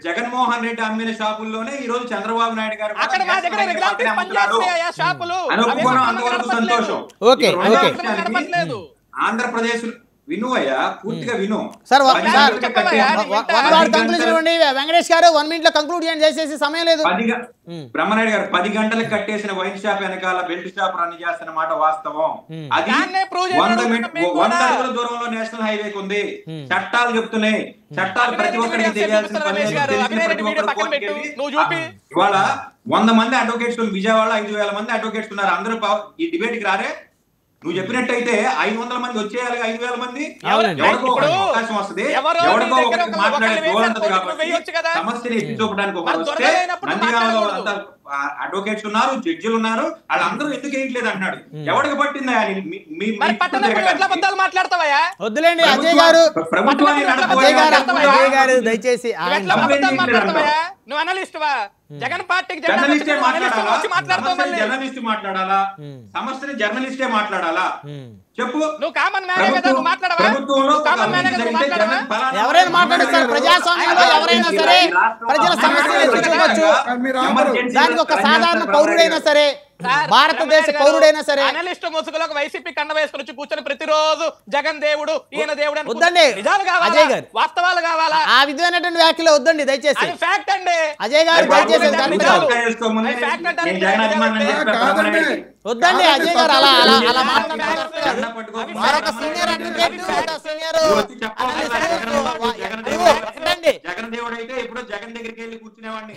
జగన్మోహన్ రెడ్డి అమ్మిన షాపుల్లోనే ఈ రోజు చంద్రబాబు నాయుడు గారు అక్కడ మా దగ్గర రెగ్యులారిటీ పనిచేస్తున్నాయా షాపులు? అంతవరకు సంతోషం. ఓకే ఆంధ్రప్రదేశ్ వినువయ్యా, పూర్తిగా విను సార్. వెంకటేష్ గారు 1 minute లో కంక్లూడ్ చేసేసి సమయం లేదు. బ్రహ్మనాయుడు గారు 10 గంటలకు కట్టేసిన వైన్ షాప్ వెనకాల బెల్ట్ షాప్ రన్ చేస్తున్న మాట వాస్తవం. అది 100 అడుగుల దూరంలో నేషనల్ హైవేకి ఉంది. చట్టాలు చెప్తున్నాయి, చట్టాలు ప్రతి ఒక్కరికి తెలియాల్సిన పని. ఇవాళ 100 మంది అడ్వకేట్స్ విజయవాడ 5,000 మంది అడ్వకేట్స్ ఉన్నారు. అందరూ ఈ డిబేట్ కి రారే? నువ్వు చెప్పినట్టయితే 500 మంది వచ్చేయాలి, 5,000 మంది ఎవరికో అవకాశం వస్తుంది, ఎవరికో ఒకరికి మాట్లాడే గోల్ ఉంటది కాబట్టి సమస్యని ఎత్తి చూపడానికి ఒకరు వస్తే నందిగామలో అంతా అడ్వకేట్స్ ఉన్నారు, జడ్జిలు ఉన్నారు, వాళ్ళందరూ ఎందుకు వేయట్లేదు అంటున్నాడు. ఎవరికి పట్టిందా? వద్దులేండి అజయ్ గారు, అజయ్ గారు దయచేసి నువ్వు అనలిస్టువా? జగన్ పార్టీకి జర్నలిస్టే మాట్లాడాలా? సమస్యని జర్నలిస్టే మాట్లాడాలా? చెప్పు. నువ్వు కామన్ మ్యాన్ కదా, నువ్వు మాట్లాడవా? ఎవరైనా మాట్లాడతారు. ప్రజాస్వామ్యంలో ఎవరైనా సరే ప్రజల సమస్యలు ఎత్తుకోవచ్చు. దానికి ఒక సాధారణ పౌరుడైనా సరే, భారతదేశ పౌరుడైనా సరే అనలిస్ట్ ముసుగులకు వైసీపీ కండ వేసుకుని వచ్చి కూర్చొని ప్రతిరోజు జగన్ దేవుడు ఈయన దేవుడు వద్దండి అజయ్ గారు, వాస్తవాలు కావాలా? ఆ విధమైనటువంటి వ్యాఖ్యలు వద్దండి దయచేసి. ఫ్యాక్ట్ అండి అజయ్ గారు దయచేసి వద్దండి అజయ్ గారు అలా అలా అలా మరొక సీనియర్ జగన్ దేవుడు అయితే ఇప్పుడు జగన్ దగ్గరికి వెళ్ళి కూర్చునేవాడిని.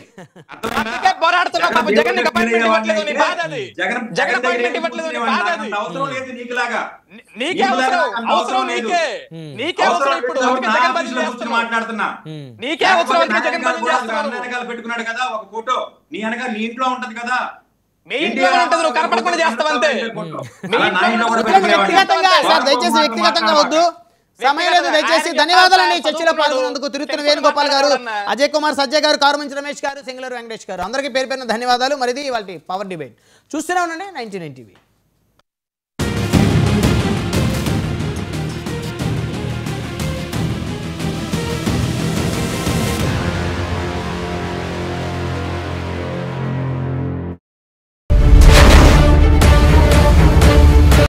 అవసరం లేదు నీకులాగా, మాట్లాడుతున్నా. వెనకాల పెట్టుకున్నాడు కదా ఒక ఫోటో, నీ వెనక నీ ఇంట్లో ఉంటది కదా, దయచేసి వ్యక్తిగతంగా వద్దు, సమయం లేదు దయచేసి. ధన్యవాదాలండి చర్చలో పాల్గొన్నందుకు. తిరుత్తూరు వేణుగోపాల్ గారు, అజయ్ కుమార్ సజ్జ గారు, కారుమంచి రమేష్ గారు, సింగలూరు వెంకటేష్ గారు, అందరికీ పేరు పేరున ధన్యవాదాలు. మరిది వాళ్ళ పవర్ డిబేట్ చూస్తూనే ఉండండి 99 TV.